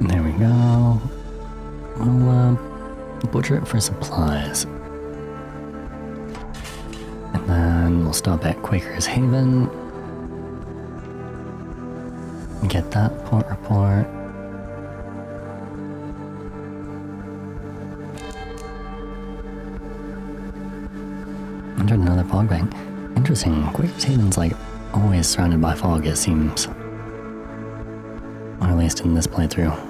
There we go. We'll butcher it for supplies. And then we'll stop at Quaker's Haven. Get that port report. Entered another fog bank. Interesting. Quaker's Haven's like always surrounded by fog, it seems. Or at least in this playthrough.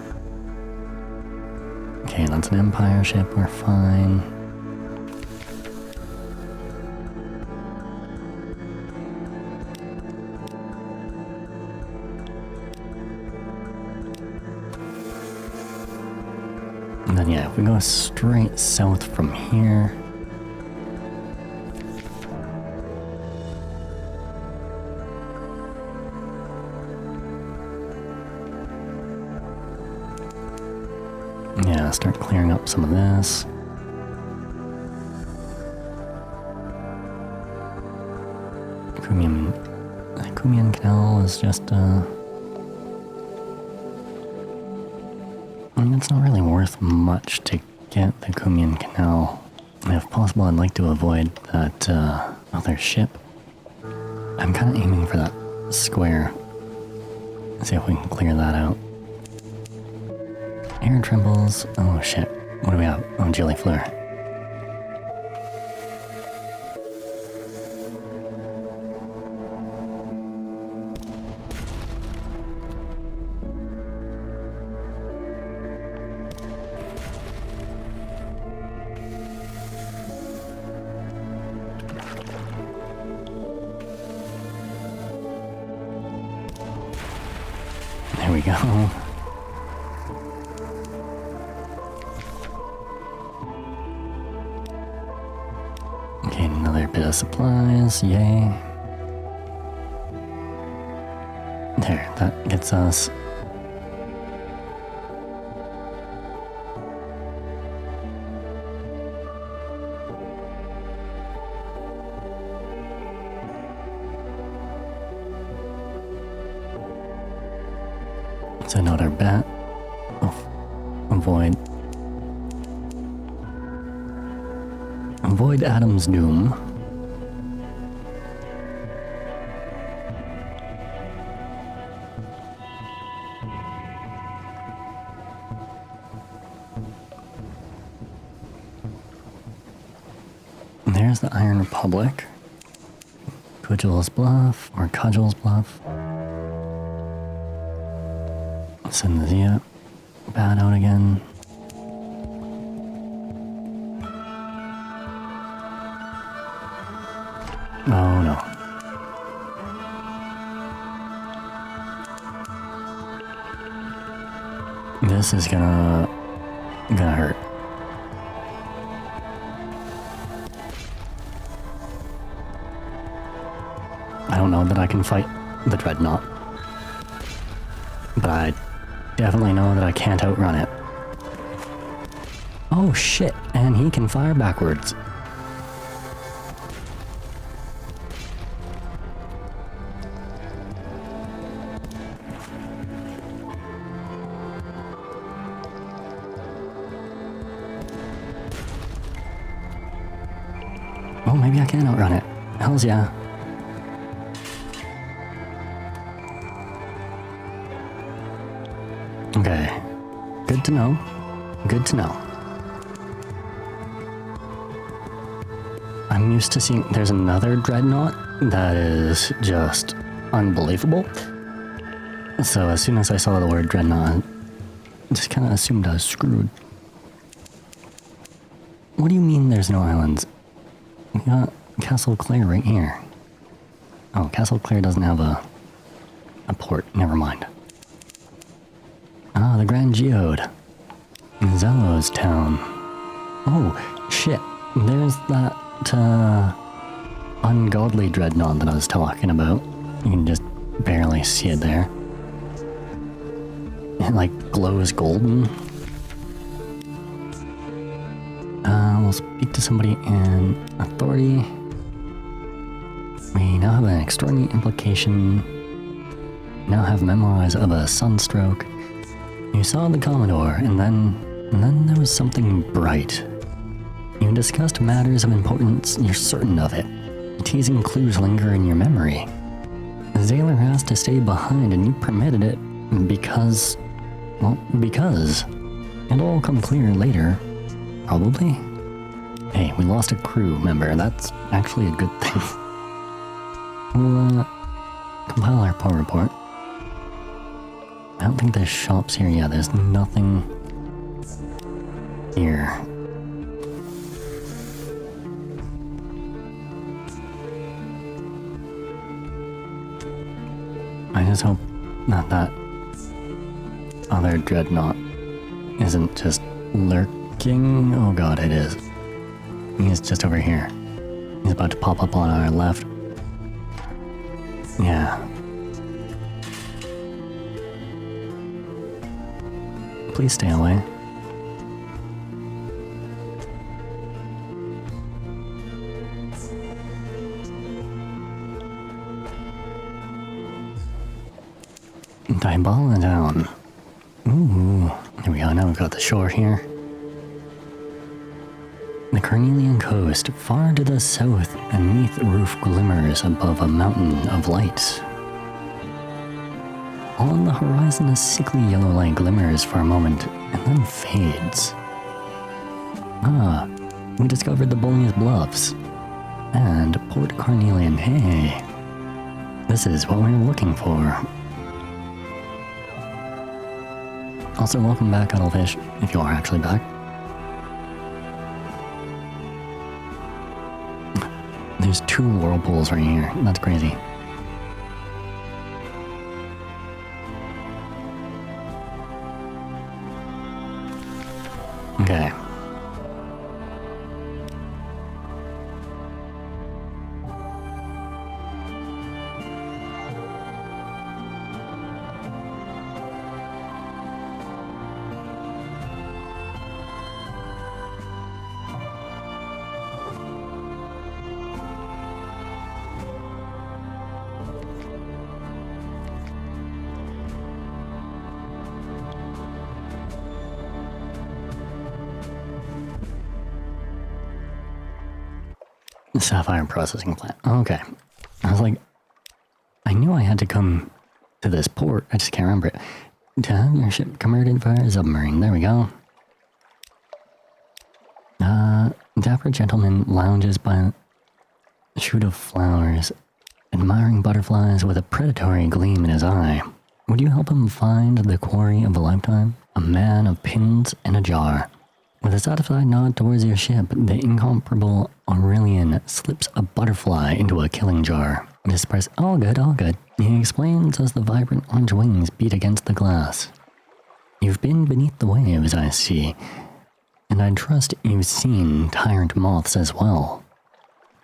Okay, that's an Empire ship, we're fine. And then yeah, if we go straight south from here... Yeah, start clearing up some of this. Kumian Canal is just, I mean, it's not really worth much to get the Kumian Canal. If possible, I'd like to avoid that, other ship. I'm kind of aiming for that square. Let's see if we can clear that out. Air trembles. Oh shit. What do we have? Oh, jelly flare. There we go. Okay, another bit of supplies, yay. There, that gets us. Send out our bat. Avoid Adam's doom. And there's the Iron Republic. Cudgel's Bluff, or Cudgel's Bluff. Send the Zia bat out again. Oh no. This is gonna hurt. I don't know that I can fight the Dreadnought, but I definitely know that I can't outrun it. Oh shit, and he can fire backwards. Oh, maybe I can outrun it. Hells yeah. Okay. Good to know. Good to know. I'm used to seeing there's another Dreadnought that is just unbelievable. So as soon as I saw the word Dreadnought, I just kind of assumed I was screwed. What do you mean there's no islands? We got Castle Clare right here. Oh, Castle Clare doesn't have a port. Never mind. Ah, the Grand Geode. Zelo's town. Oh, shit. There's that, ungodly Dreadnought that I was talking about. You can just barely see it there. It, like, glows golden. We'll speak to somebody in authority. We now have an extraordinary implication. Now have memoirs of a sunstroke. You saw the Commodore, and then there was something bright. You discussed matters of importance, you're certain of it. Teasing clues linger in your memory. Zaylor asked to stay behind, and you permitted it because... well, because. It'll all come clear later. Probably. Hey, we lost a crew member. That's actually a good thing. We'll, compile our power report. I don't think there's shops here. Yeah, there's nothing here. I just hope that other Dreadnought isn't just lurking. Oh god, it is. He's just over here. He's about to pop up on our left. Yeah. Please stay away. Dibala down. Ooh, here we go, now we've got the shore here. The Carnelian coast, far to the south, a neath roof glimmers above a mountain of lights. On the horizon, a sickly yellow light glimmers for a moment, and then fades. Ah, we discovered the Bolias Bluffs. And Port Carnelian, hey. This is what we were looking for. Also, welcome back, Cuttlefish, if you are actually back. There's 2 whirlpools right here. That's crazy. Okay. Sapphire processing plant. Okay. I was like, I knew I had to come to this port. I just can't remember it. To have your ship converted for a submarine. There we go. Dapper gentleman lounges by a shoot of flowers, admiring butterflies with a predatory gleam in his eye. Would you help him find the quarry of a lifetime? A man of pins and a jar. With a satisfied nod towards your ship, the incomparable Aurelian slips a butterfly into a killing jar. Disperse, all good, all good. He explains as the vibrant orange wings beat against the glass. You've been beneath the waves, I see, and I trust you've seen tyrant moths as well.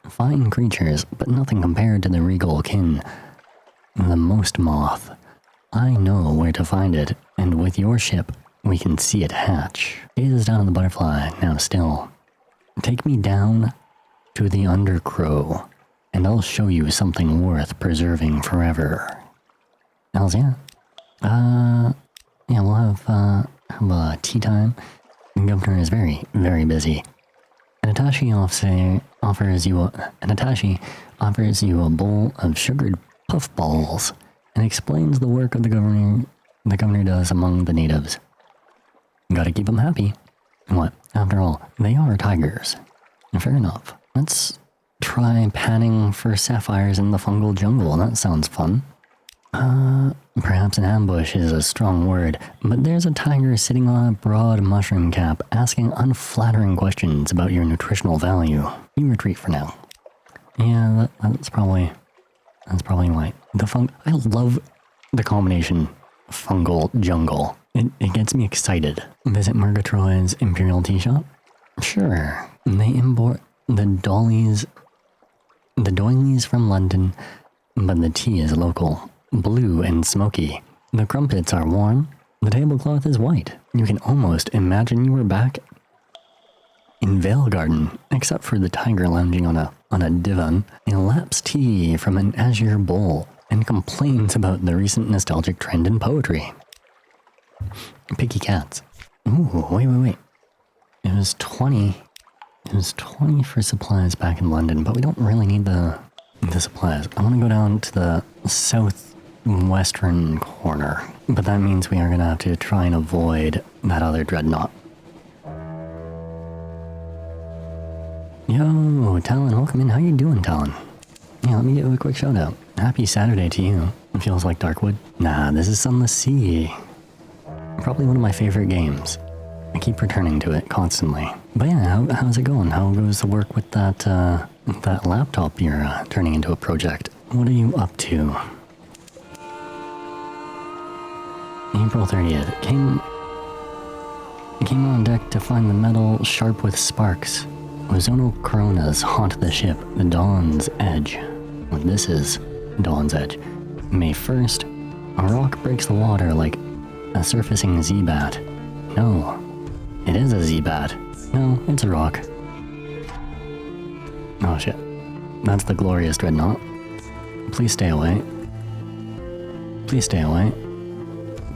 Fine creatures, but nothing compared to the regal kin. The most moth. I know where to find it, and with your ship, we can see it hatch. Gazes down at the butterfly, now still. Take me down to the undercrow, and I'll show you something worth preserving forever. Hells yeah. Yeah, we'll have tea time. The governor is very, very busy. An attaché offers you a bowl of sugared puffballs and explains the work of the governor does among the natives. Gotta keep them happy. What? After all, they are tigers. Fair enough. Let's try panning for sapphires in the fungal jungle. That sounds fun. Perhaps an ambush is a strong word, but there's a tiger sitting on a broad mushroom cap asking unflattering questions about your nutritional value. You retreat for now. Yeah, that's probably why. I love the combination fungal jungle. It gets me excited. Visit Murgatroyd's Imperial Tea Shop? Sure. They import the doilies from London, but the tea is local, blue and smoky. The crumpets are warm, the tablecloth is white. You can almost imagine you were back in Vale Garden, except for the tiger lounging on a divan. He laps tea from an azure bowl and complains about the recent nostalgic trend in poetry. Picky cats. Ooh, wait. It was 20 for supplies back in London, but we don't really need the supplies. I want to go down to the southwestern corner, but that means we are going to have to try and avoid that other dreadnought. Yo, Talon, welcome in. How you doing, Talon? Yeah, let me give you a quick shout out. Happy Saturday to you. It feels like Darkwood. Nah, this is Sunless Sea. Probably one of my favorite games. I keep returning to it constantly. But yeah, how's it going? How goes the work with that laptop you're turning into a project? What are you up to? April 30th. Came on deck to find the metal sharp with sparks. Ozono coronas haunt the ship, the Dawn's Edge. Well, this is Dawn's Edge. May 1st, a rock breaks the water like a surfacing Z-Bat. No, it is a Z-Bat. No, it's a rock. Oh shit. That's the glorious dreadnought. Please stay away. Please stay away.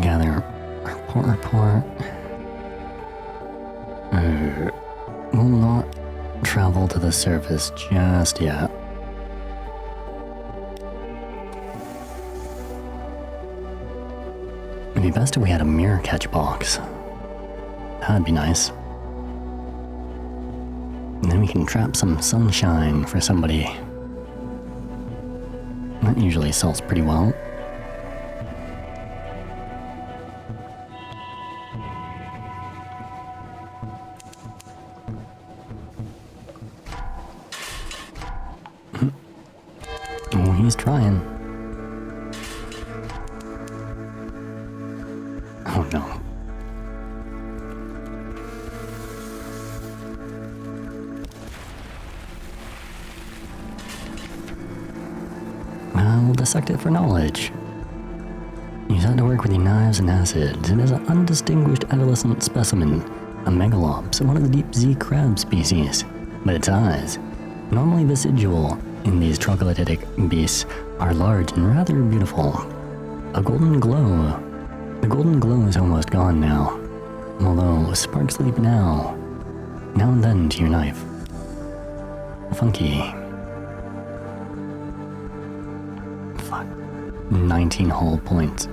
gather report. Will not travel to the surface just yet. It'd be best if we had a mirror catch box. That'd be nice. And then we can trap some sunshine for somebody. That usually sells pretty well. Oh, he's trying. Oh no. We'll dissect it for knowledge. Use that to work with your knives and acids. It is an undistinguished adolescent specimen, a megalops, one of the deep sea crab species. But its eyes, normally vestigial in these troglodytic beasts, are large and rather beautiful. A golden glow. The golden glow is almost gone now, although sparks leap now and then to your knife. Funky. Fuck. 19 hull points.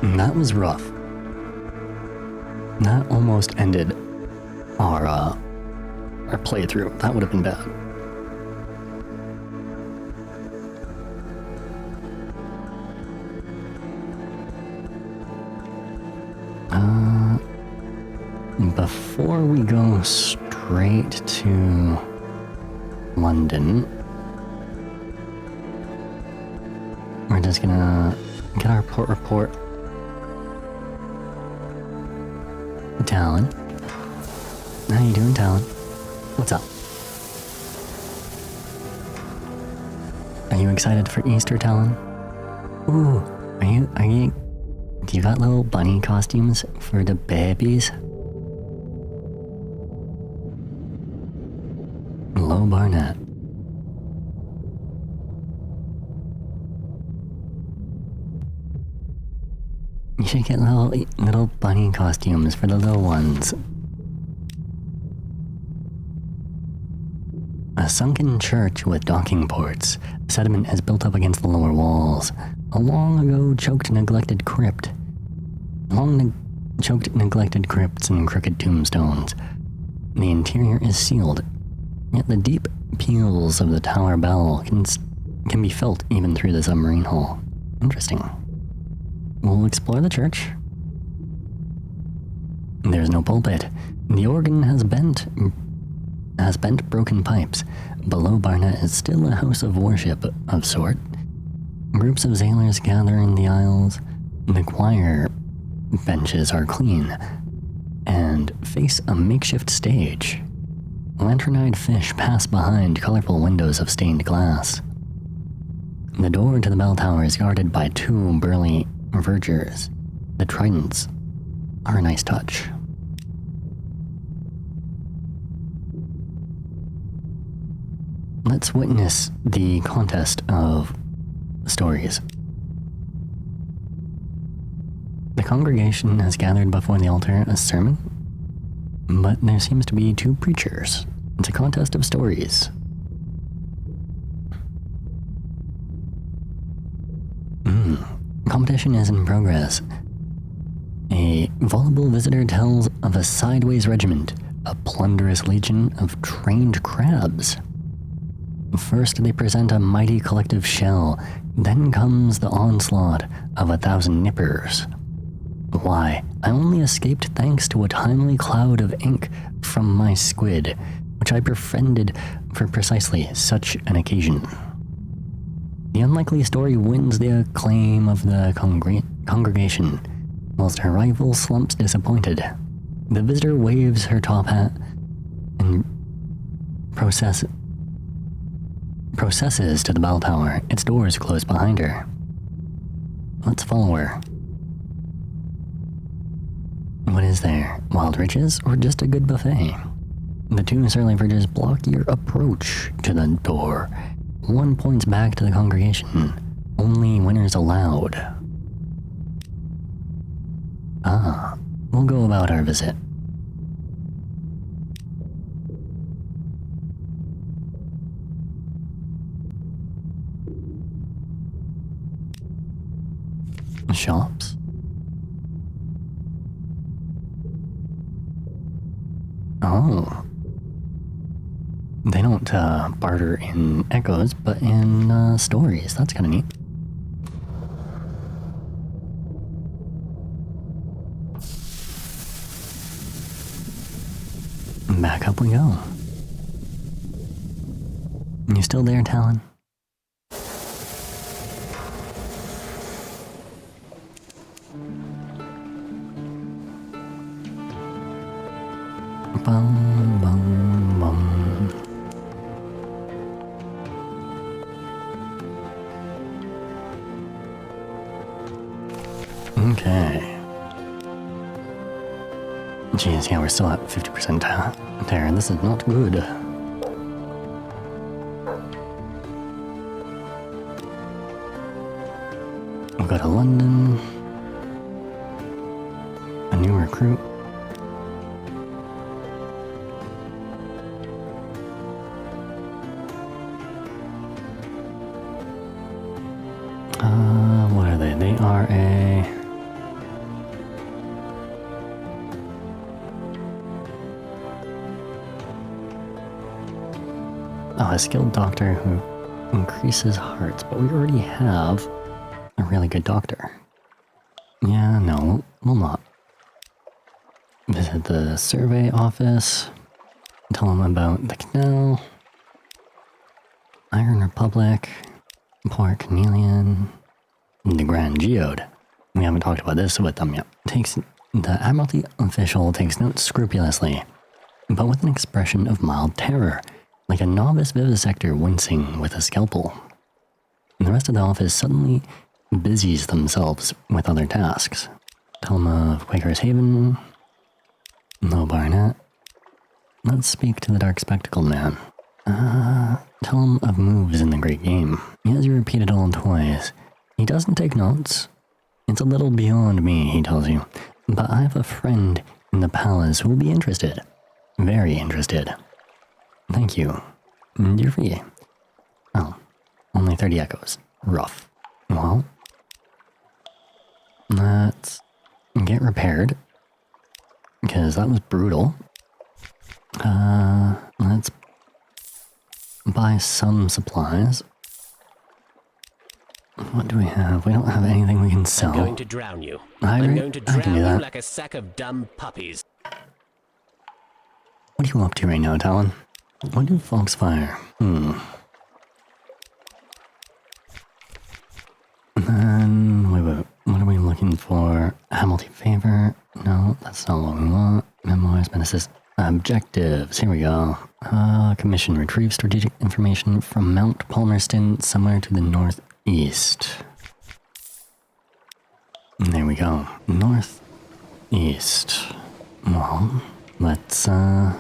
That was rough. That almost ended our playthrough. That would have been bad. Before we go straight to London, we're just gonna get our port report. Talon. How you doing, Talon? What's up? Are you excited for Easter, Talon? Ooh, are you, do you got little bunny costumes for the babies? Low Barnett. You should get little bunny costumes for the little ones. A sunken church with docking ports. Sediment has built up against the lower walls. A long ago choked neglected crypt. Choked neglected crypts and crooked tombstones. The interior is sealed, yet the deep peals of the tower bell can be felt even through the submarine hull. Interesting. We'll explore the church. There's no pulpit. The organ has bent broken pipes. Below Barnett is still a house of worship of sort. Groups of sailors gather in the aisles. The choir benches are clean and face a makeshift stage. Lantern-eyed fish pass behind colorful windows of stained glass. The door to the bell tower is guarded by two burly vergers. The tridents are a nice touch. Let's witness the contest of stories. The congregation has gathered before the altar a sermon, but there seems to be two preachers. It's a contest of stories. Competition is in progress. A voluble visitor tells of a sideways regiment, a plunderous legion of trained crabs. First they present a mighty collective shell, then comes the onslaught of 1,000 nippers. Why, I only escaped thanks to a timely cloud of ink from my squid, which I befriended for precisely such an occasion. The unlikely story wins the acclaim of the congregation, whilst her rival slumps disappointed. The visitor waves her top hat and processes to the bell tower. Its doors close behind her. Let's follow her. What is there? Wild riches or just a good buffet? The two surly vergers block your approach to the door. 1 point back to the congregation. Only winners allowed. Ah, we'll go about our visit. Shops? Oh. They don't barter in echoes, but in stories. That's kind of neat. Back up we go. You still there, Talon? Bum, bum, bum. Okay. Jeez, yeah, we're still at 50% there. This is not good. We'll go to London. A new recruit. What are they? They are a... Oh, a skilled doctor who increases hearts, but we already have a really good doctor. Yeah, no, we'll not. Visit the survey office, tell them about the canal, Iron Republic, Port Cornelian, the Grand Geode. We haven't talked about this with them yet. The Admiralty official takes notes scrupulously, but with an expression of mild terror, like a novice vivisector wincing with a scalpel. And the rest of the office suddenly busies themselves with other tasks. Tell them of Quaker's Haven, Low Barnet. Let's speak to the Dark Spectacle Man. Tell him of moves in the Great Game. He has you repeat it all twice. He doesn't take notes. It's a little beyond me, he tells you. But I have a friend in the palace who will be interested. Very interested. Thank you. You're free. Oh, only 30 echoes. Rough. Well, let's get repaired. Because that was brutal. Let's buy some supplies. What do we have? We don't have anything we can sell. I'm going to drown you. I'm going to drown you like a sack of dumb puppies. What are you up to right now, Talon? What do folks fire? And then, wait, what are we looking for? Hamilton favor? No, that's not what we want. Memoirs, menaces, objectives. Here we go. Commission retrieve strategic information from Mount Palmerston, somewhere to the northeast. And there we go. Northeast. Well, let's, yeah,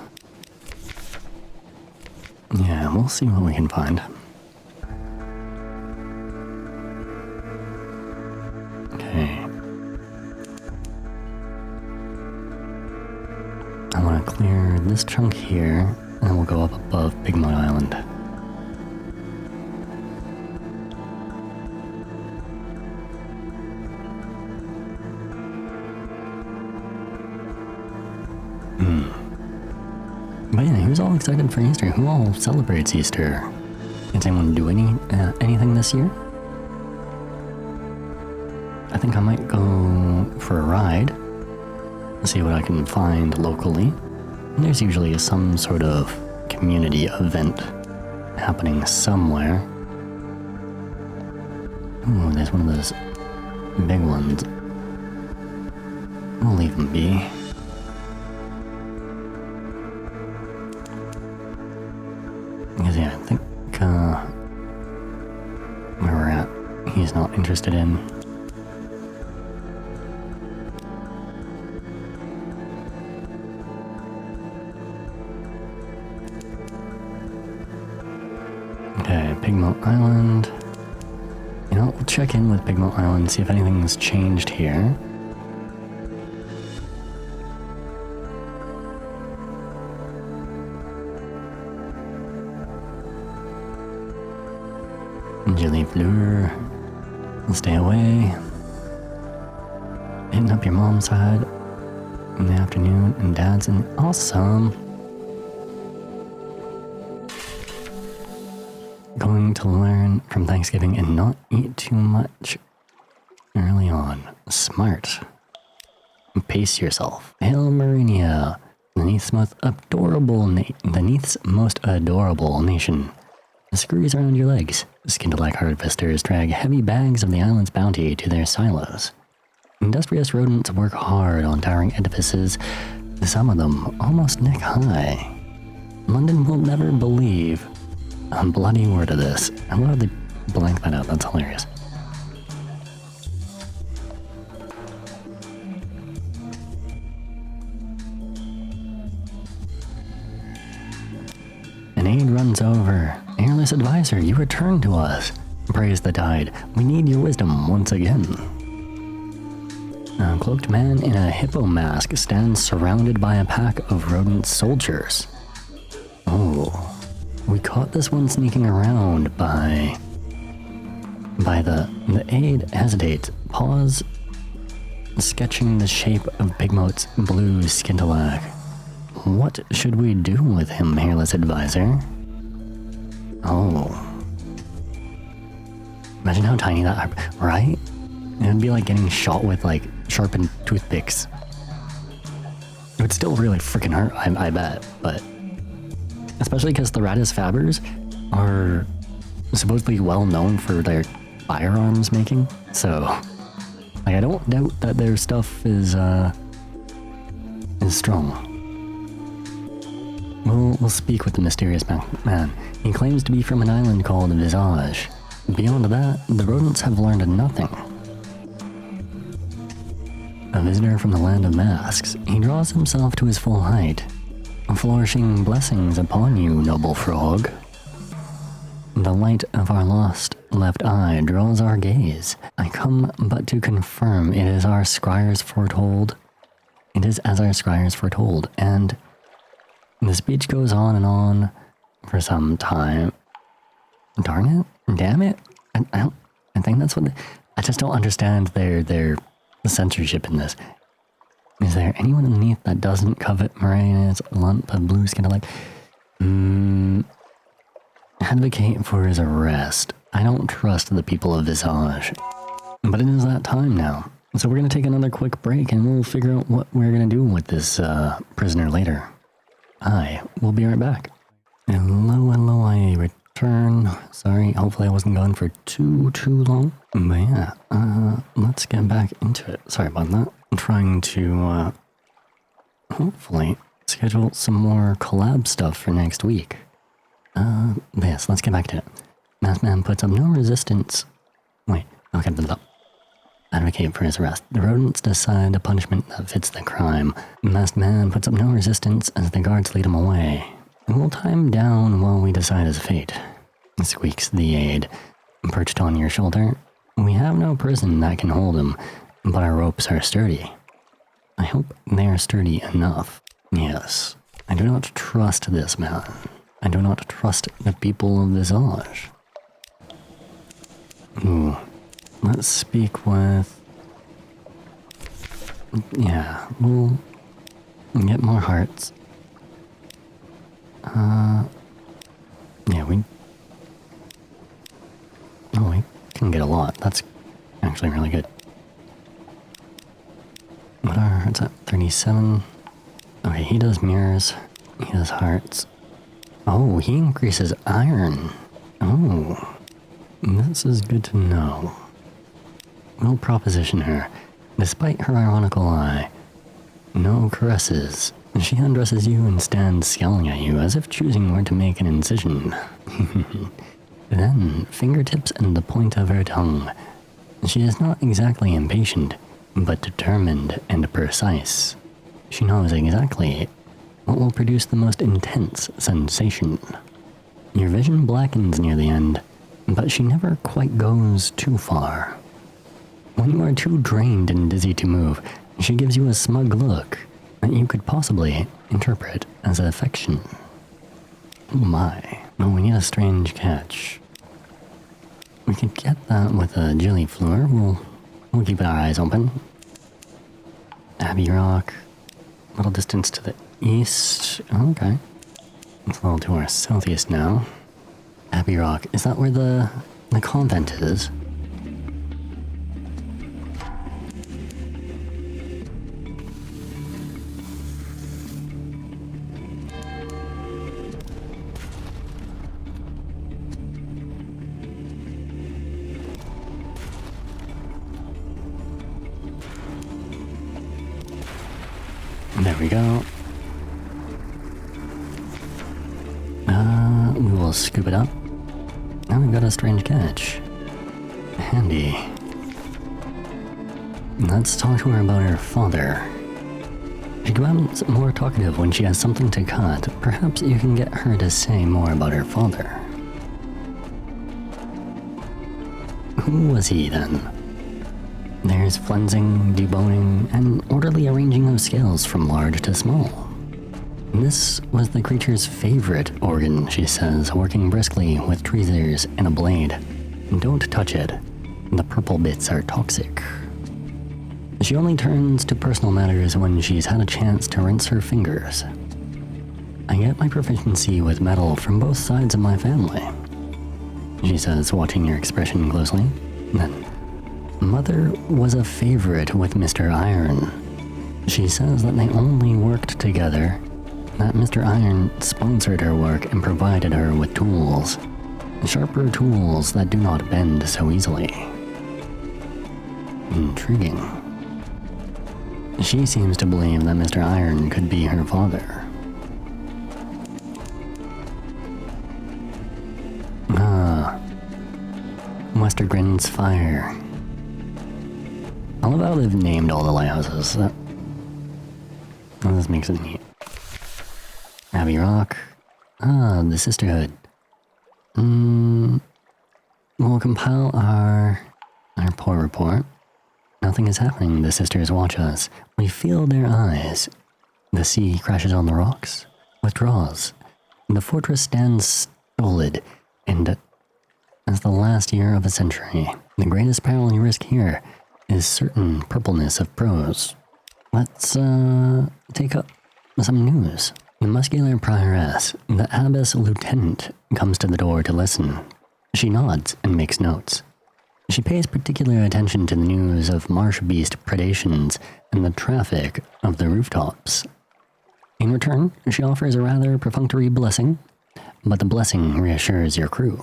we'll see what we can find. Okay. I want to clear this chunk here, and then we'll go up above Pigmont Island. But yeah, who's all excited for Easter? Who all celebrates Easter? Does anyone do anything this year? I think I might go for a ride. See what I can find locally. There's usually some sort of community event happening somewhere. Ooh, there's one of those big ones. We'll leave them be. Because yeah, I think where we're at, he's not interested in. Okay, Pigmont know, we'll check in with Big Mo Island, see if anything's changed here. Jelly Fleur. Stay away. Hitting up your mom's side in the afternoon, and dad's in. Awesome. Going to learn from Thanksgiving and not eat too much early on. Smart. Pace yourself. Hail Marinia, the Neath's most adorable nation. The screws around your legs. Skin-to-like harvesters drag heavy bags of the island's bounty to their silos. Industrious rodents work hard on towering edifices, some of them almost neck-high. London will never believe a bloody word of this. I love how they blank that out, that's hilarious. An aide runs over. Airless advisor, you return to us. Praise the tide. We need your wisdom once again. A cloaked man in a hippo mask stands surrounded by a pack of rodent soldiers. Oh. We caught this one sneaking around by the aide hesitates, pause, sketching the shape of Big Moat's blue skin-to-lack. What should we do with him, hairless advisor? Oh. Imagine how tiny that, right? It would be like getting shot with like sharpened toothpicks. It would still really freaking hurt, I bet, but especially because the Ratus Fabbers are supposedly well known for their firearms making, so like I don't doubt that their stuff is strong. We'll speak with the mysterious man. He claims to be from an island called Visage. Beyond that, the rodents have learned nothing. A visitor from the land of masks, he draws himself to his full height. Flourishing blessings upon you, noble frog. The light of our lost left eye draws our gaze. I come but to confirm it is our scryers foretold. It is as our scryers foretold, and the speech goes on and on for some time. Darn it. Damn it. I think that's what I just don't understand their censorship in this. Is there anyone underneath that doesn't covet Morana's lump of blue skin? Like, advocate for his arrest. I don't trust the people of Visage. But it is that time now. So we're going to take another quick break and we'll figure out what we're going to do with this prisoner later. We'll be right back. Hello, I return. Sorry, hopefully I wasn't gone for too long. But yeah, let's get back into it. Sorry about that. I'm trying to, hopefully schedule some more collab stuff for next week. Yes, let's get back to it. Masked man puts up no resistance. Wait, okay, advocate for his arrest. The rodents decide a punishment that fits the crime. Masked man puts up no resistance as the guards lead him away. We'll tie him down while we decide his fate, squeaks the aide. Perched on your shoulder, we have no prison that can hold him, but our ropes are sturdy. I hope they are sturdy enough. Yes, I do not trust this man. I do not trust the people of Visage. Ooh. Let's speak with... Yeah, we'll get more hearts. Yeah, we can get a lot. That's actually really good. What are our hearts at? 37? Okay, he does mirrors. He does hearts. Oh, he increases iron. Oh, this is good to know. We'll proposition her, despite her ironical eye. No caresses. She undresses you and stands scowling at you as if choosing where to make an incision. Then, fingertips and the point of her tongue. She is not exactly impatient, but determined and precise. She knows exactly what will produce the most intense sensation. Your vision blackens near the end. but she never quite goes too far. When you are too drained and dizzy to move, she gives you a smug look that you could possibly interpret as affection. Oh my. Oh, we need a strange catch. We could get that with a jelly floor. We'll keep our eyes open. Abbey Rock. A little distance to the east. Oh, okay. It's a little to our southeast now. Abbey Rock. Is that where the convent is? There we go. We will scoop it up. Now we've got a strange catch. Handy. Let's talk to her about her father. She becomes more talkative when she has something to cut. Perhaps you can get her to say more about her father. Who was he then? There's flensing, deboning, and orderly arranging of scales from large to small. This was the creature's favorite organ, she says, working briskly with tweezers and a blade. Don't touch it. The purple bits are toxic. She only turns to personal matters when she's had a chance to rinse her fingers. I get my proficiency with metal from both sides of my family, she says, watching your expression closely. Then, Mother was a favorite with Mr. Iron. She says that they only worked together, that Mr. Iron sponsored her work and provided her with tools. Sharper tools that do not bend so easily. Intriguing. She seems to believe that Mr. Iron could be her father. Westergren's Fire. I love how they've named all the lighthouses. This makes it neat. Abbey Rock. The Sisterhood. We'll compile our poor report. Nothing is happening. The sisters watch us. We feel their eyes. The sea crashes on the rocks, withdraws. The fortress stands stolid, and as the last year of a century, the greatest peril you risk here is certain purpleness of prose. Let's take up some news. The muscular prioress, the abbess lieutenant, comes to the door to listen. She nods and makes notes. She pays particular attention to the news of marsh beast predations and the traffic of the rooftops. In return, she offers a rather perfunctory blessing, but the blessing reassures your crew.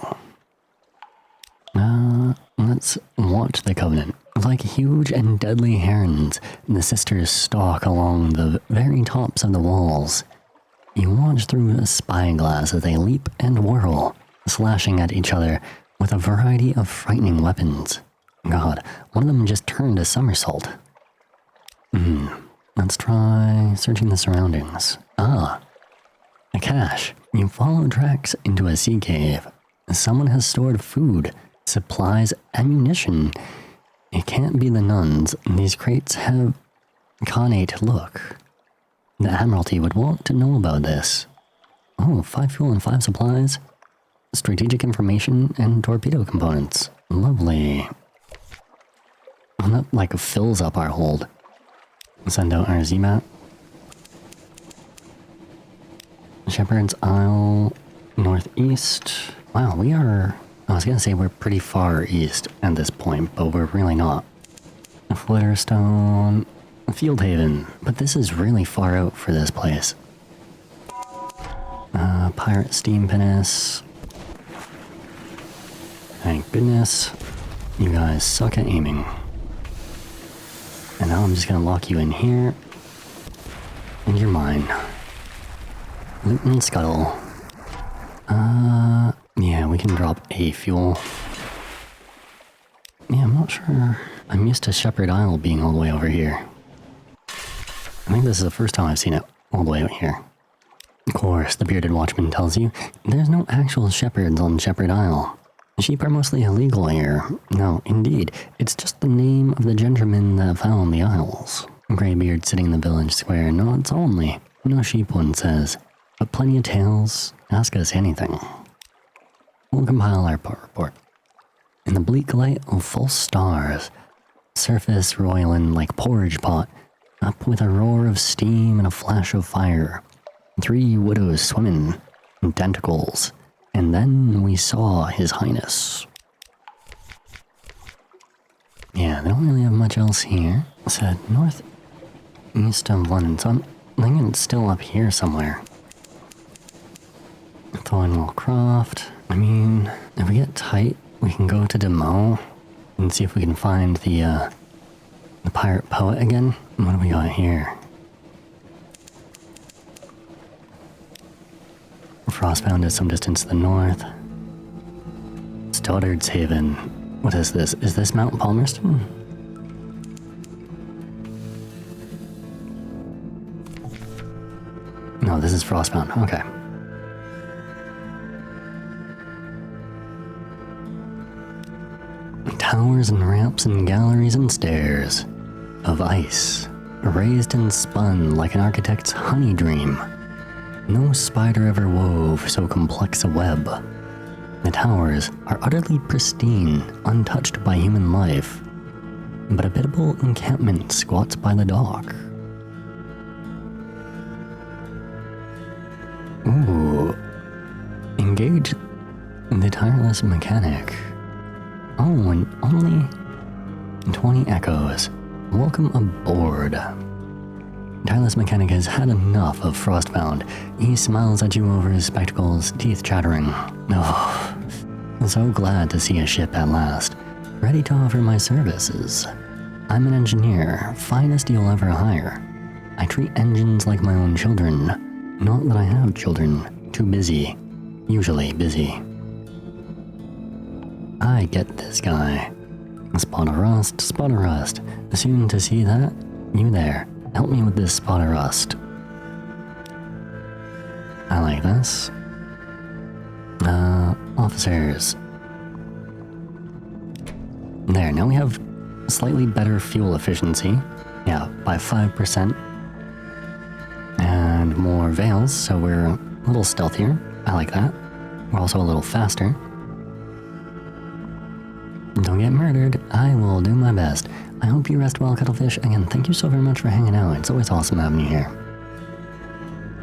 Let's watch the Covenant. Like huge and deadly herons, the sisters stalk along the very tops of the walls. You watch through a spyglass as they leap and whirl, slashing at each other with a variety of frightening weapons. God, one of them just turned a somersault. Let's try searching the surroundings. A cache. You follow tracks into a sea cave. Someone has stored food, supplies, ammunition. It can't be the nuns. These crates have connate look. The Admiralty would want to know about this. 5 fuel and 5 supplies. Strategic information and torpedo components. Lovely. That fills up our hold. Send out our Z-map. Shepherd's Isle, northeast. Wow, I was gonna say we're pretty far east at this point, but we're really not. Flitterstone, Fieldhaven, but this is really far out for this place. Pirate Steam Pinnace. Thank goodness. You guys suck at aiming. And now I'm just gonna lock you in here. And you're mine. Loot and Scuttle. Yeah, we can drop a fuel. Yeah, I'm not sure. I'm used to Shepherd Isle being all the way over here. I think this is the first time I've seen it all the way out here. Of course, the Bearded Watchman tells you there's no actual shepherds on Shepherd Isle. Sheep are mostly illegal here. No, indeed. It's just the name of the gentleman that found the isles. Greybeard sitting in the village square nods only. No sheep, one says. But plenty of tales. Ask us anything. We'll compile our report. In the bleak light of false stars, surface roiling like porridge pot, up with a roar of steam and a flash of fire. 3 widows swimming in tentacles. And then we saw His Highness. Yeah, they don't really have much else here. It said northeast of London, so I'm thinking it's still up here somewhere. Thornwell Croft. I mean, if we get tight, we can go to Demo and see if we can find the pirate poet again. What do we got here? Frostbound is some distance to the north. Stoddard's Haven. What is this? Is this Mount Palmerston? No, this is Frostbound. Okay. Towers and ramps and galleries and stairs of ice, raised and spun like an architect's honey dream. No spider ever wove so complex a web. The towers are utterly pristine, untouched by human life, but a biddable encampment squats by the dock. Ooh. Engage the tireless mechanic. Oh, and only 20 echoes. Welcome aboard. Tireless Mechanic has had enough of Frostbound. He smiles at you over his spectacles, teeth chattering. Oh, I'm so glad to see a ship at last. Ready to offer my services. I'm an engineer, finest you'll ever hire. I treat engines like my own children. Not that I have children. Too busy. Usually busy. I get this guy. Spot of rust, spot of rust. Soon to see that? You there. Help me with this spot of rust. I like this. Officers. There, now we have slightly better fuel efficiency. Yeah, by 5%. And more veils, so we're a little stealthier. I like that. We're also a little faster. Don't get murdered. I will do my best. I hope you rest well, Cuttlefish. Again, thank you so very much for hanging out. It's always awesome having you here.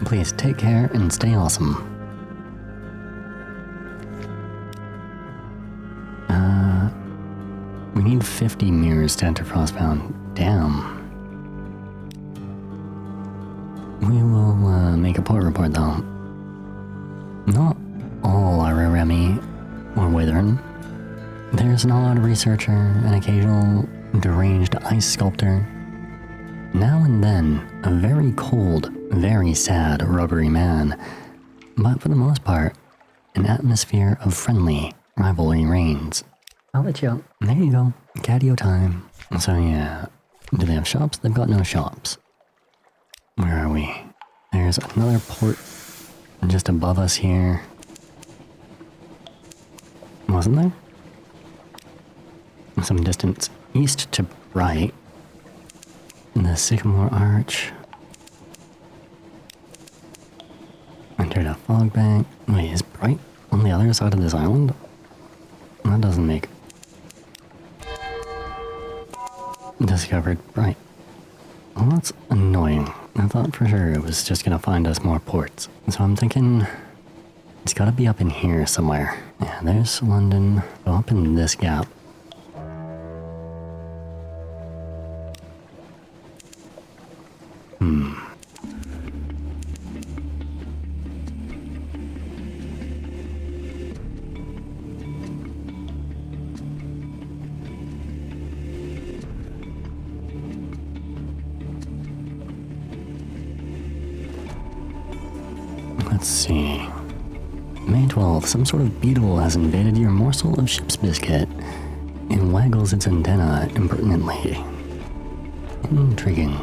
Please take care and stay awesome. We need 50 mirrors to enter Frostbound. Damn. We will make a port report though. Not all are Remy or Withering. There's an all-out researcher, an occasional deranged ice sculptor. Now and then, a very cold, very sad rubbery man. But for the most part, an atmosphere of friendly rivalry reigns. I'll let you out. There you go. Catio time. So yeah, do they have shops? They've got no shops. Where are we? There's another port just above us here. Wasn't there? Some distance east to right. The Sycamore Arch. Entered a fog bank. Wait, is Bright on the other side of this island? That doesn't make... Discovered Bright. Well, that's annoying. I thought for sure it was just gonna find us more ports. So I'm thinking... It's gotta be up in here somewhere. Yeah, there's London. Go up in this gap. Let's see. May 12th, some sort of beetle has invaded your morsel of ship's biscuit. It waggles its antenna impertinently. Intriguing.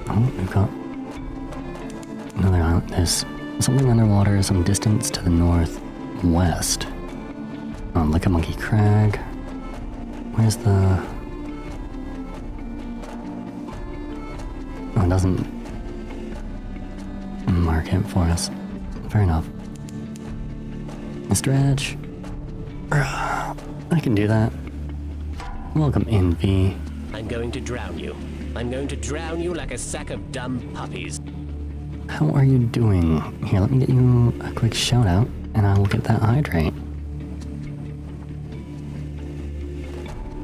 Oh, we've got another island. There's something underwater, some distance to the north. west. Like a monkey crag. Where's the... Oh, it doesn't mark it for us. Fair enough. Stretch. I can do that. Welcome in, V. I'm going to drown you. I'm going to drown you like a sack of dumb puppies. How are you doing? Here, let me get you a quick shout out, and I will get that hydrate.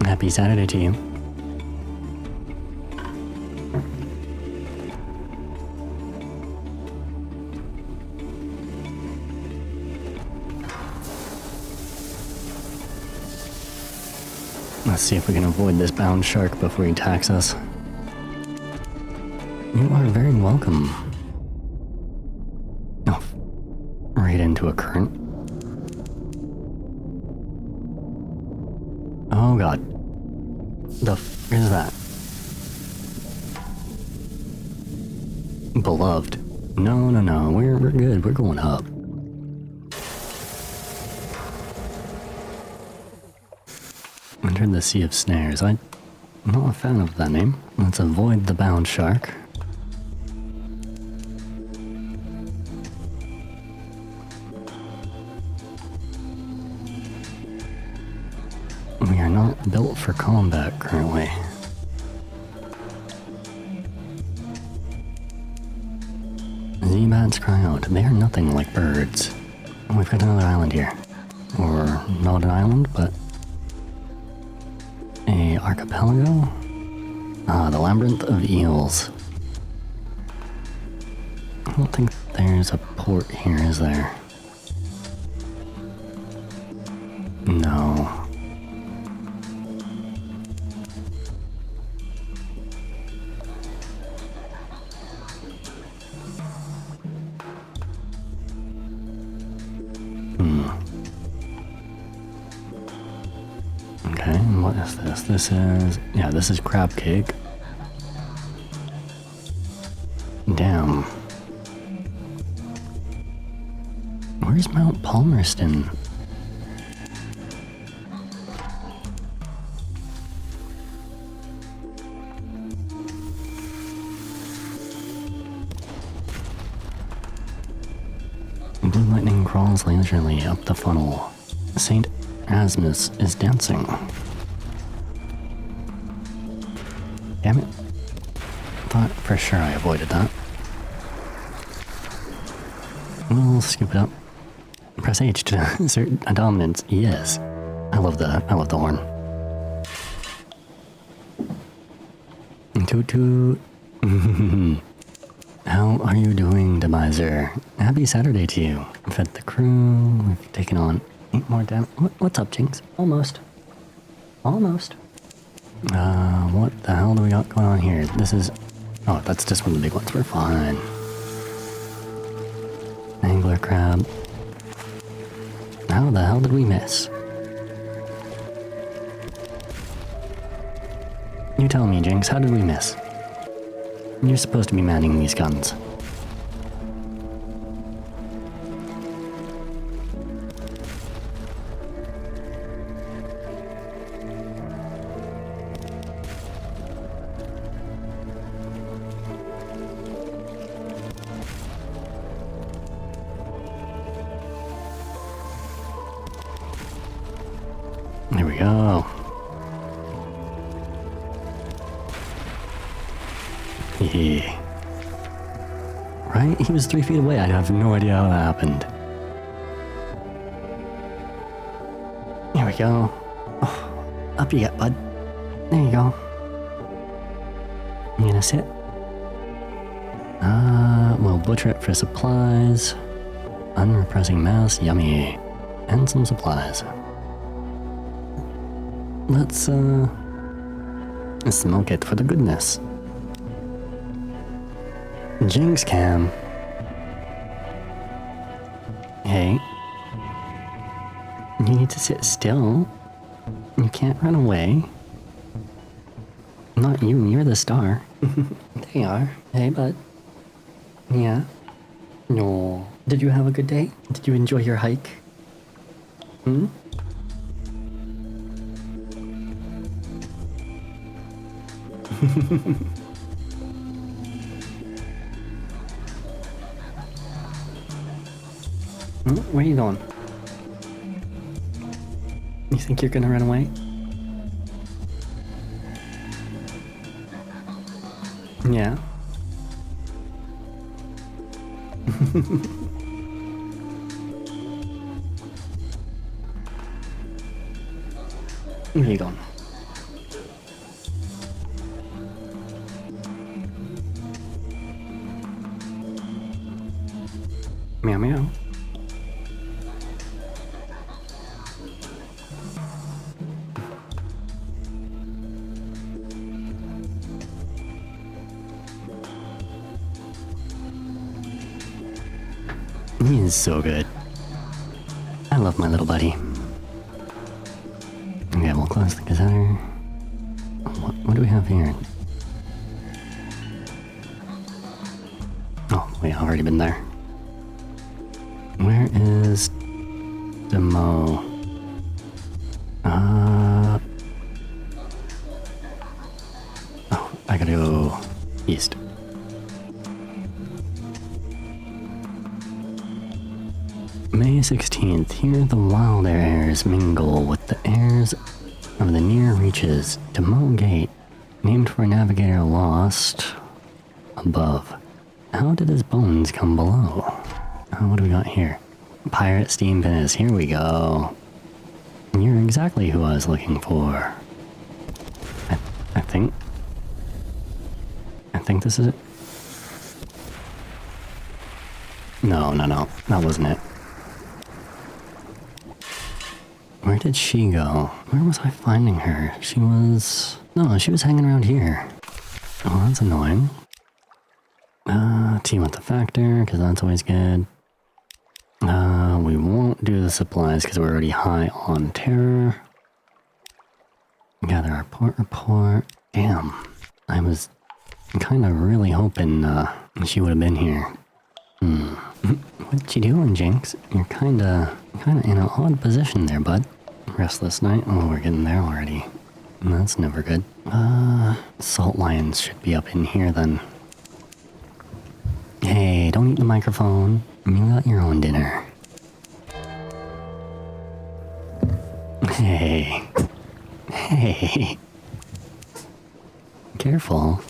Happy Saturday to you. Let's see if we can avoid this bound shark before he attacks us. You are very welcome. Oh, right into a current. Oh god. The f is that? Beloved. No, we're good, we're going up. Entered the Sea of Snares. I'm not a fan of that name. Let's avoid the bound shark. We are not built for combat currently. Z-bats cry out. They are nothing like birds. Oh, we've got another island here. Or not an island, but a archipelago? Ah, the labyrinth of eels. I don't think there's a port here, is there? No. Okay, and what is this? This is crab cake. Damn. Where's Mount Palmerston? Blue lightning crawls leisurely up the funnel. Saint Asmus is dancing. Damn it. Thought for sure I avoided that. We'll scoop it up. Press H to insert a dominance. Yes. I love the horn. Toot toot. How are you doing, Demiser? Happy Saturday to you. Fed the crew. We've taken on 8 more damage. What's up, Jinx? Almost. What the hell do we got going on here? This is... Oh, that's just one of the big ones. We're fine. Angler crab. How the hell did we miss? You tell me, Jinx, how did we miss? You're supposed to be manning these guns. There we go. Yeah. Right? He was 3 feet away. I have no idea how that happened. Here we go. Oh, up you get, bud. There you go. You gonna sit? We'll butcher it for supplies. Unrepressing mass, yummy. And some supplies. Let's smoke it for the goodness. Jinx cam. Hey. You need to sit still. You can't run away. Not you, you're the star. There you are. Hey, bud. Yeah? No. Did you have a good day? Did you enjoy your hike? Hmm? Where are you going? You think you're gonna run away? Yeah. Where are you going? Meow meow. He is so good. I love my little buddy. Okay, we'll close the gazetter. What do we have here? Oh, wait, I've already been there. Where is Demo? Oh, I gotta go east. May 16th, here the wild airs mingle with the airs of the near reaches. Demo Gate, named for a navigator lost above. How did his bones come below? What do we got here? Pirate steam pinnace, here we go. You're exactly who I was looking for. I think this is it. No, that wasn't it. Where did she go? Where was I finding her? She was hanging around here. Oh, that's annoying. Team with the factor, because that's always good. We won't do the supplies because we're already high on terror. Gather our port report. Damn. I was kind of really hoping she would have been here. What you doing, Jinx? You're kind of in an odd position there, bud. Restless night? Oh, we're getting there already. That's never good. Salt lions should be up in here then. Hey, don't eat the microphone. You got your own dinner. Hey. Careful.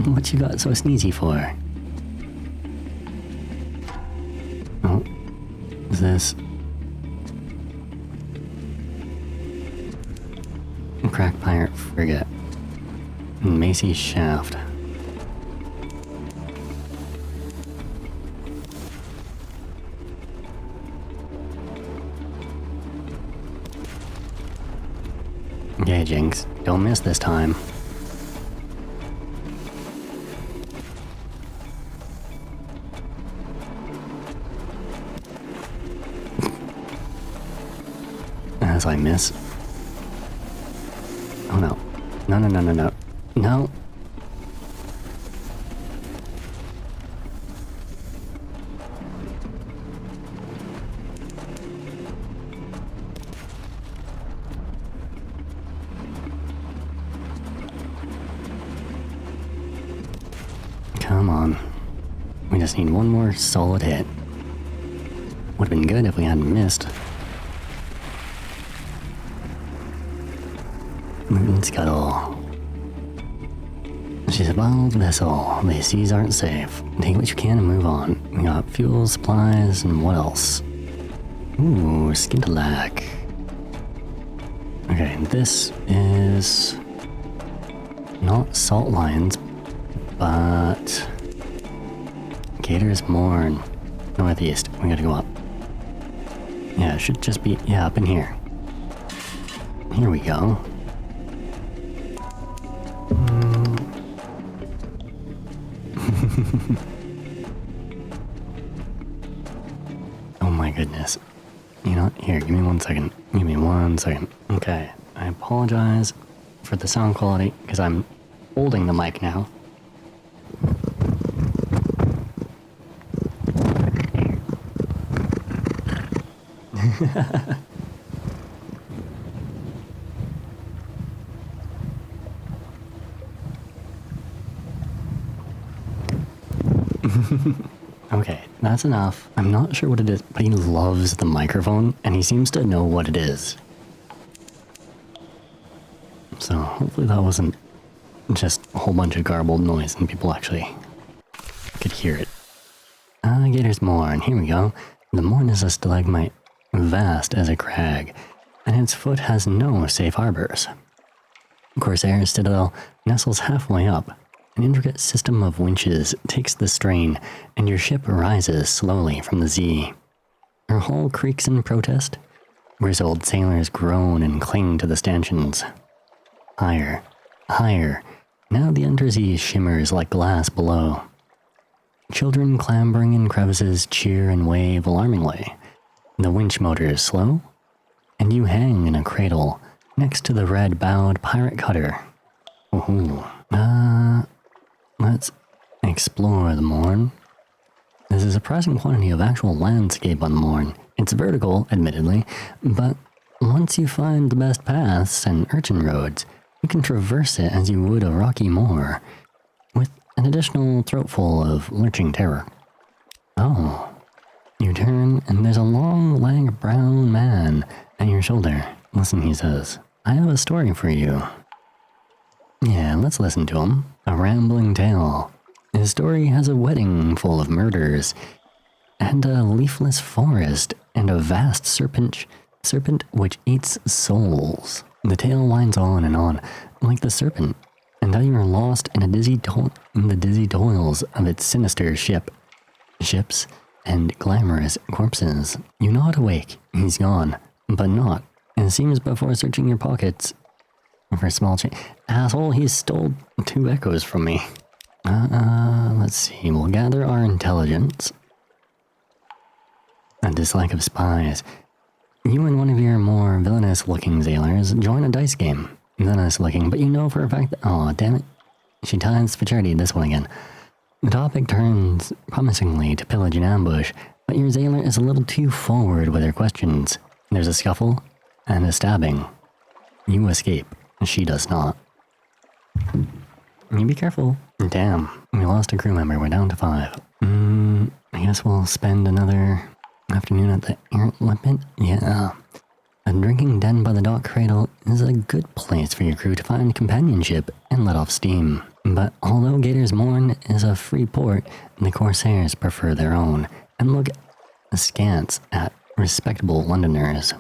What you got so sneezy for? Oh, is this Crack Pirate Frigate? Macy's Shaft. Okay, Jinx, don't miss this time. As I miss. Oh no. No. No. Come on. We just need one more solid hit. Would have been good if we hadn't missed. Moon Scuttle. She's a wild vessel. The seas aren't safe. Take what you can and move on. We got fuel, supplies, and what else? Ooh, Skintalack. Okay, this is not salt lions, but Gator's Morn. Northeast. We gotta go up. Yeah, it should just be, yeah, up in here. Here we go. Oh my goodness. You know, here, give me 1 second. Give me 1 second. Okay, I apologize for the sound quality because I'm holding the mic now. Okay, that's enough. I'm not sure what it is, but he loves the microphone, and he seems to know what it is. So hopefully that wasn't just a whole bunch of garbled noise and people actually could hear it. Gator's Morn, here we go. The Morn is a stalagmite vast as a crag, and its foot has no safe harbors. Corsair's Citadel nestles halfway up. An intricate system of winches takes the strain, and your ship rises slowly from the sea. Her hull creaks in protest. Grizzled sailors groan and cling to the stanchions. Higher, higher. Now the undersea shimmers like glass below. Children clambering in crevices cheer and wave alarmingly. The winch motors slow, and you hang in a cradle next to the red-bowed pirate cutter. Ooh, let's explore the Morn. There's a surprising quantity of actual landscape on the Morn. It's vertical, admittedly, but once you find the best paths and urchin roads, you can traverse it as you would a rocky moor, with an additional throatful of lurching terror. Oh. You turn, and there's a long-legged brown man at your shoulder. Listen, he says, I have a story for you. Yeah, let's listen to him. A rambling tale. His story has a wedding full of murders, and a leafless forest, and a vast serpent which eats souls. The tale winds on and on, like the serpent, and how you are lost in the dizzy toils of its sinister ships, and glamorous corpses. You nod awake, he's gone, but not. It seems before searching your pockets for small change. Asshole, he stole 2 echoes from me. Let's see, we'll gather our intelligence. A dislike of spies. You and one of your more villainous-looking sailors join a dice game. Villainous-looking, but you know for a fact that... Aw, damn it. She tithes for charity this one again. The topic turns promisingly to pillage and ambush, but your sailor is a little too forward with her questions. There's a scuffle and a stabbing. You escape. She does not. You be careful. Damn, we lost a crew member. We're down to 5. I guess we'll spend another afternoon at the errant limpet? Yeah. A drinking den by the dock cradle is a good place for your crew to find companionship and let off steam. But although Gator's Morn is a free port, the Corsairs prefer their own, and look askance at respectable Londoners.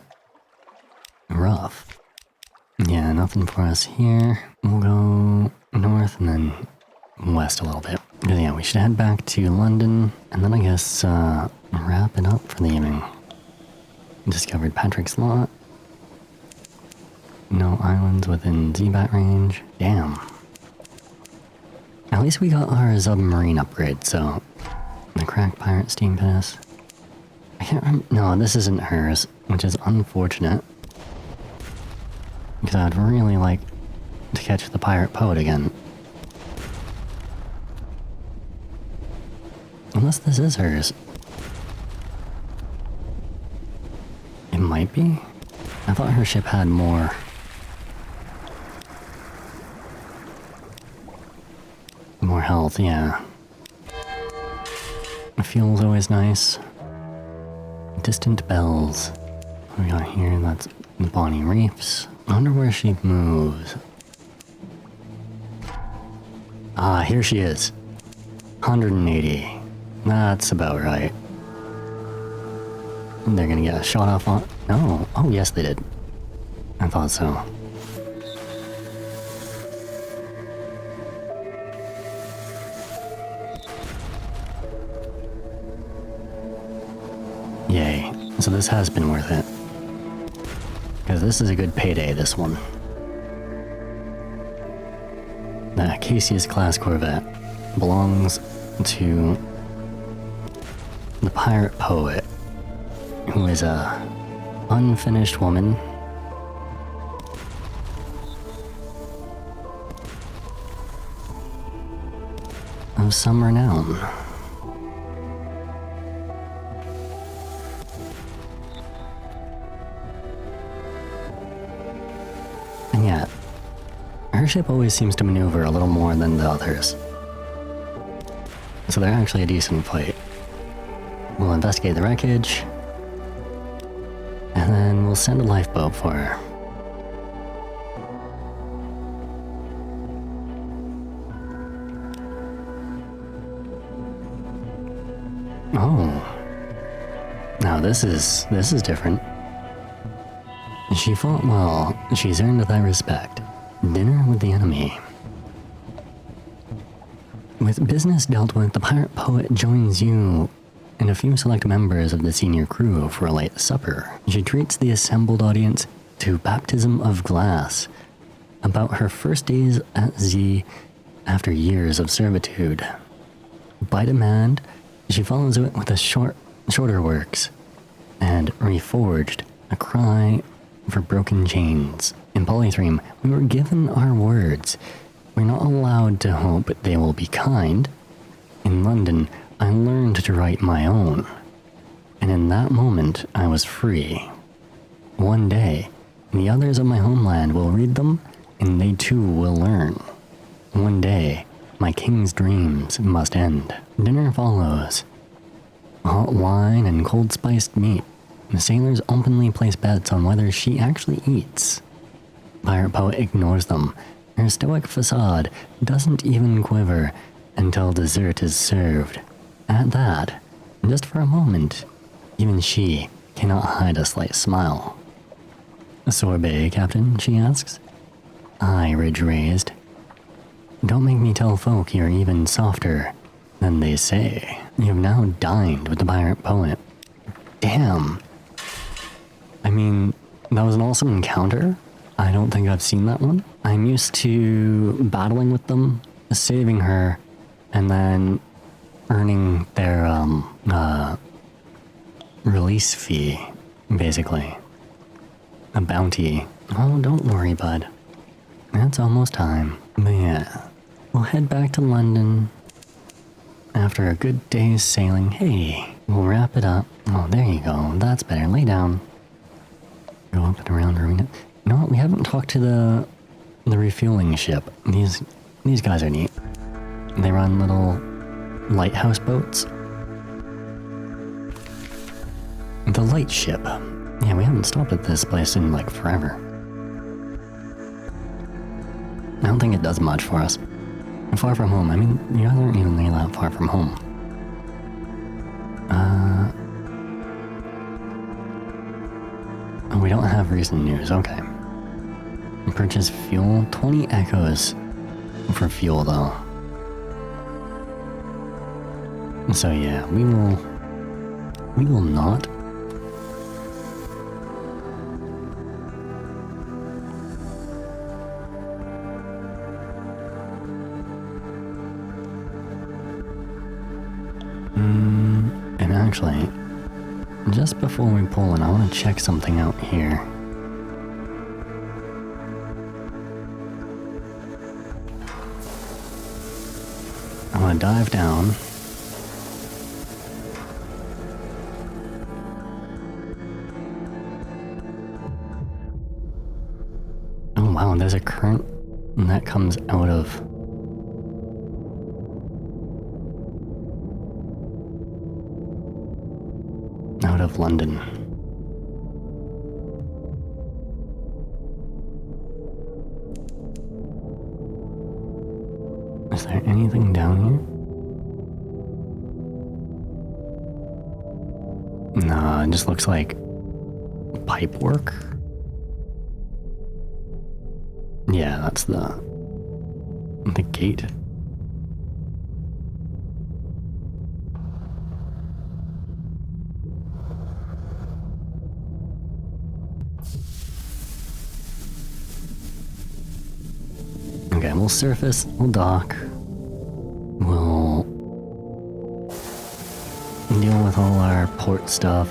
Rough. Yeah, nothing for us here. We'll go north and then west a little bit. Because yeah, we should head back to London, and then I guess wrap it up for the evening. Discovered Patrick's Lot. No islands within Zbat range. Damn. At least we got our submarine upgrade, so... The crack pirate steam pass. I can't remember... No, this isn't hers, which is unfortunate. Because I'd really like to catch the pirate poet again. Unless this is hers. It might be? I thought her ship had more... More health, yeah. Fuel's always nice. Distant bells. What we got here? That's Bonnie Reefs. I wonder where she moves. Ah, here she is. 180. That's about right. They're gonna get a shot off on... No. Oh, yes, they did. I thought so. Yay. So this has been worth it. Because this is a good payday, this one. The Cassius class corvette belongs to the pirate poet, who is a unfinished woman of some renown. And yet, her ship always seems to maneuver a little more than the others. So they're actually a decent fight. We'll investigate the wreckage, and then we'll send a lifeboat for her. Oh. Now this is different. She fought well. She's earned that respect. Dinner with the enemy. With business dealt with, the pirate poet joins you and a few select members of the senior crew for a late supper. She treats the assembled audience to baptism of glass about her first days at Z after years of servitude. By demand, she follows it with a shorter works and Reforged, a cry for broken chains. In Pt.3, we were given our words. We're not allowed to hope they will be kind. In London, I learned to write my own. And in that moment, I was free. One day, the others of my homeland will read them, and they too will learn. One day, my king's dreams must end. Dinner follows. Hot wine and cold spiced meat. The sailors openly place bets on whether she actually eats. Pirate Poet ignores them. Her stoic facade doesn't even quiver until dessert is served. At that, just for a moment, even she cannot hide a slight smile. "A sorbet, Captain?" she asks. Eye ridge raised. "Don't make me tell folk you're even softer than they say. You've now dined with the Pirate Poet." Damn. I mean, that was an awesome encounter. I don't think I've seen that one. I'm used to battling with them, saving her, and then earning their release fee, basically. A bounty. Oh, don't worry, bud. It's almost time. But yeah, we'll head back to London after a good day's sailing. Hey, we'll wrap it up. Oh, there you go. That's better. Lay down. Go up and around arena. You know what? We haven't talked to the refueling ship. These guys are neat. They run little lighthouse boats. The light ship. Yeah, we haven't stopped at this place in like forever. I don't think it does much for us. Far from home. I mean, you guys aren't even really that far from home. Oh, we don't have recent news. Okay. Purchase fuel. 20 echoes for fuel, though. So yeah, we will not. And actually, just before we pull in, I want to check something out here. I want to dive down. Oh wow, there's a current that comes out of London. Is there anything down here? No, it just looks like pipe work. Yeah, that's the gate. Okay, we'll surface, we'll dock, we'll deal with all our port stuff.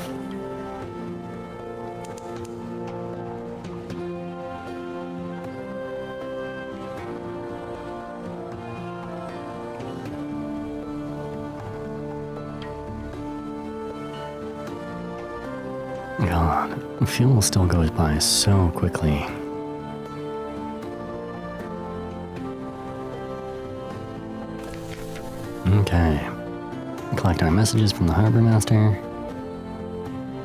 God, fuel still goes by so quickly. Okay, collect our messages from the harbor master.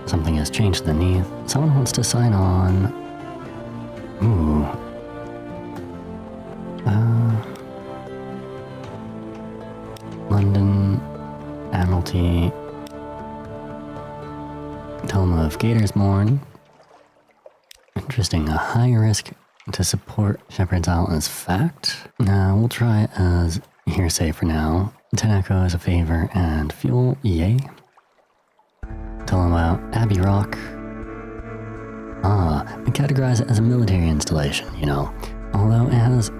Something has changed underneath. Someone wants to sign on. Ooh. London, Admiralty, Tome of Gatorsmorn. Interesting, a high risk to support Shepherd's Isle as fact. We'll try it as hearsay for now. 10 Echo as a favor and fuel, yay. Tell them about Abbey Rock. We categorize it as a military installation, you know, although it has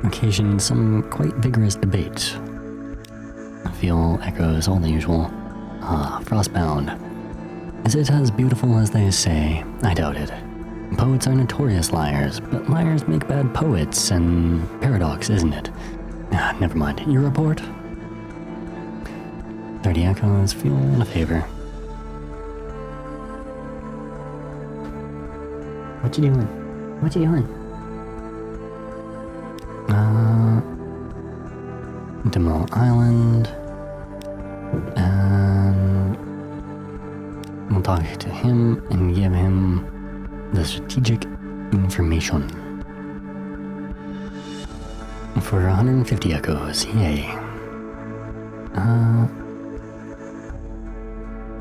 occasioned some quite vigorous debate. Fuel echoes all the usual. Frostbound. Is it as beautiful as they say? I doubt it. Poets are notorious liars, but liars make bad poets, and paradox, isn't it? Never mind. Your report? 30 echoes, fuel in a favor. What you doing? What you doing? Demo Island. And we'll talk to him and give him the strategic information. For 150 echoes, yay.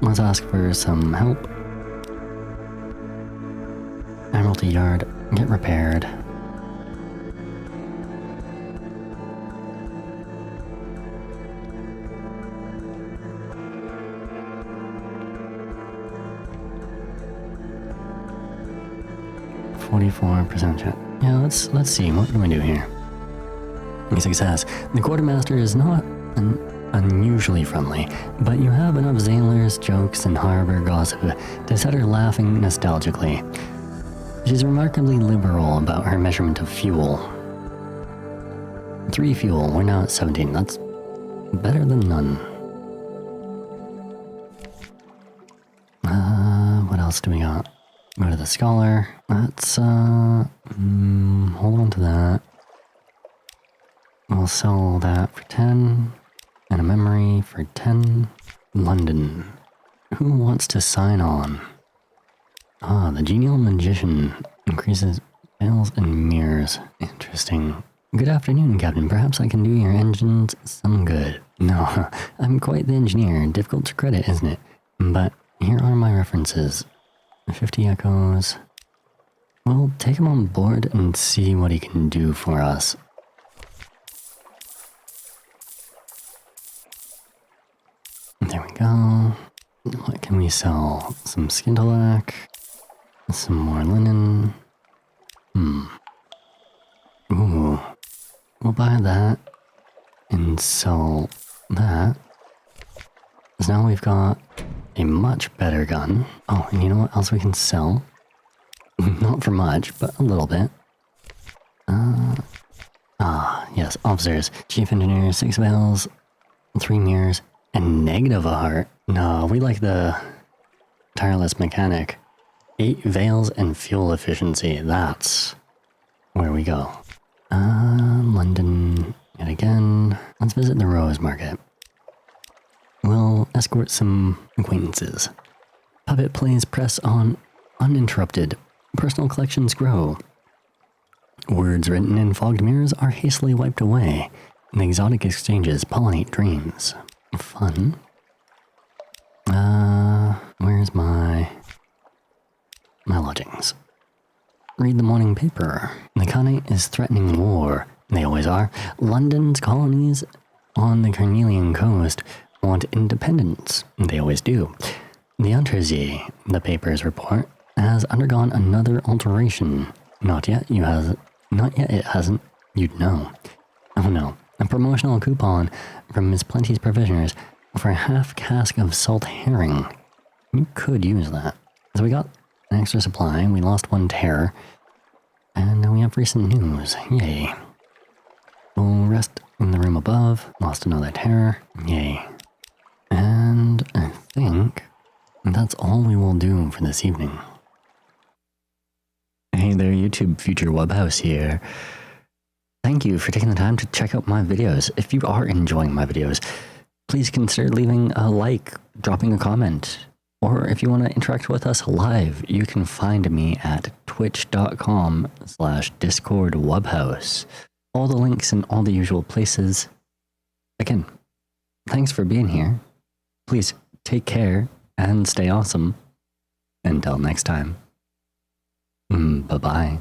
Let's ask for some help. Admiralty Yard, get repaired. %. Yeah, let's see. What can we do here? Success. The quartermaster is not unusually friendly, but you have enough sailors, jokes, and harbor gossip to set her laughing nostalgically. She's remarkably liberal about her measurement of fuel. 3 fuel. We're now at 17. That's better than none. What else do we got? Go to the scholar. Let's hold on to that. We'll sell that for 10. And a memory for 10. London. Who wants to sign on? The genial magician increases veils and mirrors. Interesting. Good afternoon, Captain. Perhaps I can do your engines some good. No, I'm quite the engineer. Difficult to credit, isn't it? But here are my references. 50 echoes. We'll take him on board and see what he can do for us. There we go. What can we sell? Some skintalac. Some more linen. Ooh. We'll buy that and sell that. So now we've got a much better gun. Oh, and you know what else we can sell? Not for much, but a little bit. Yes, officers. Chief engineer, 6 veils, 3 mirrors, and negative a heart. No, we like the tireless mechanic. 8 veils and fuel efficiency. That's where we go. London yet again. Let's visit the Rose Market. We'll escort some acquaintances. Puppet plays press on uninterrupted. Personal collections grow. Words written in fogged mirrors are hastily wiped away. And exotic exchanges pollinate dreams. Fun. Where's my lodgings? Read the morning paper. The Khanate is threatening war. They always are. London's colonies on the Carnelian coast want independence. They always do. The Untersee, the papers report, has undergone another alteration. Not yet it hasn't. You'd know. Oh no. A promotional coupon from Miss Plenty's Provisioners for a half cask of salt herring. You could use that. So we got an extra supply, we lost 1 terror, and now we have recent news. Yay. We'll rest in the room above, lost another terror. Yay. And I think that's all we will do for this evening. Hey there, YouTube, Future Webhouse here. Thank you for taking the time to check out my videos. If you are enjoying my videos, please consider leaving a like, dropping a comment, or if you want to interact with us live, you can find me at twitch.com/discordwubhouse. All the links in all the usual places. Again, thanks for being here. Please take care and stay awesome. Until next time. Bye-bye.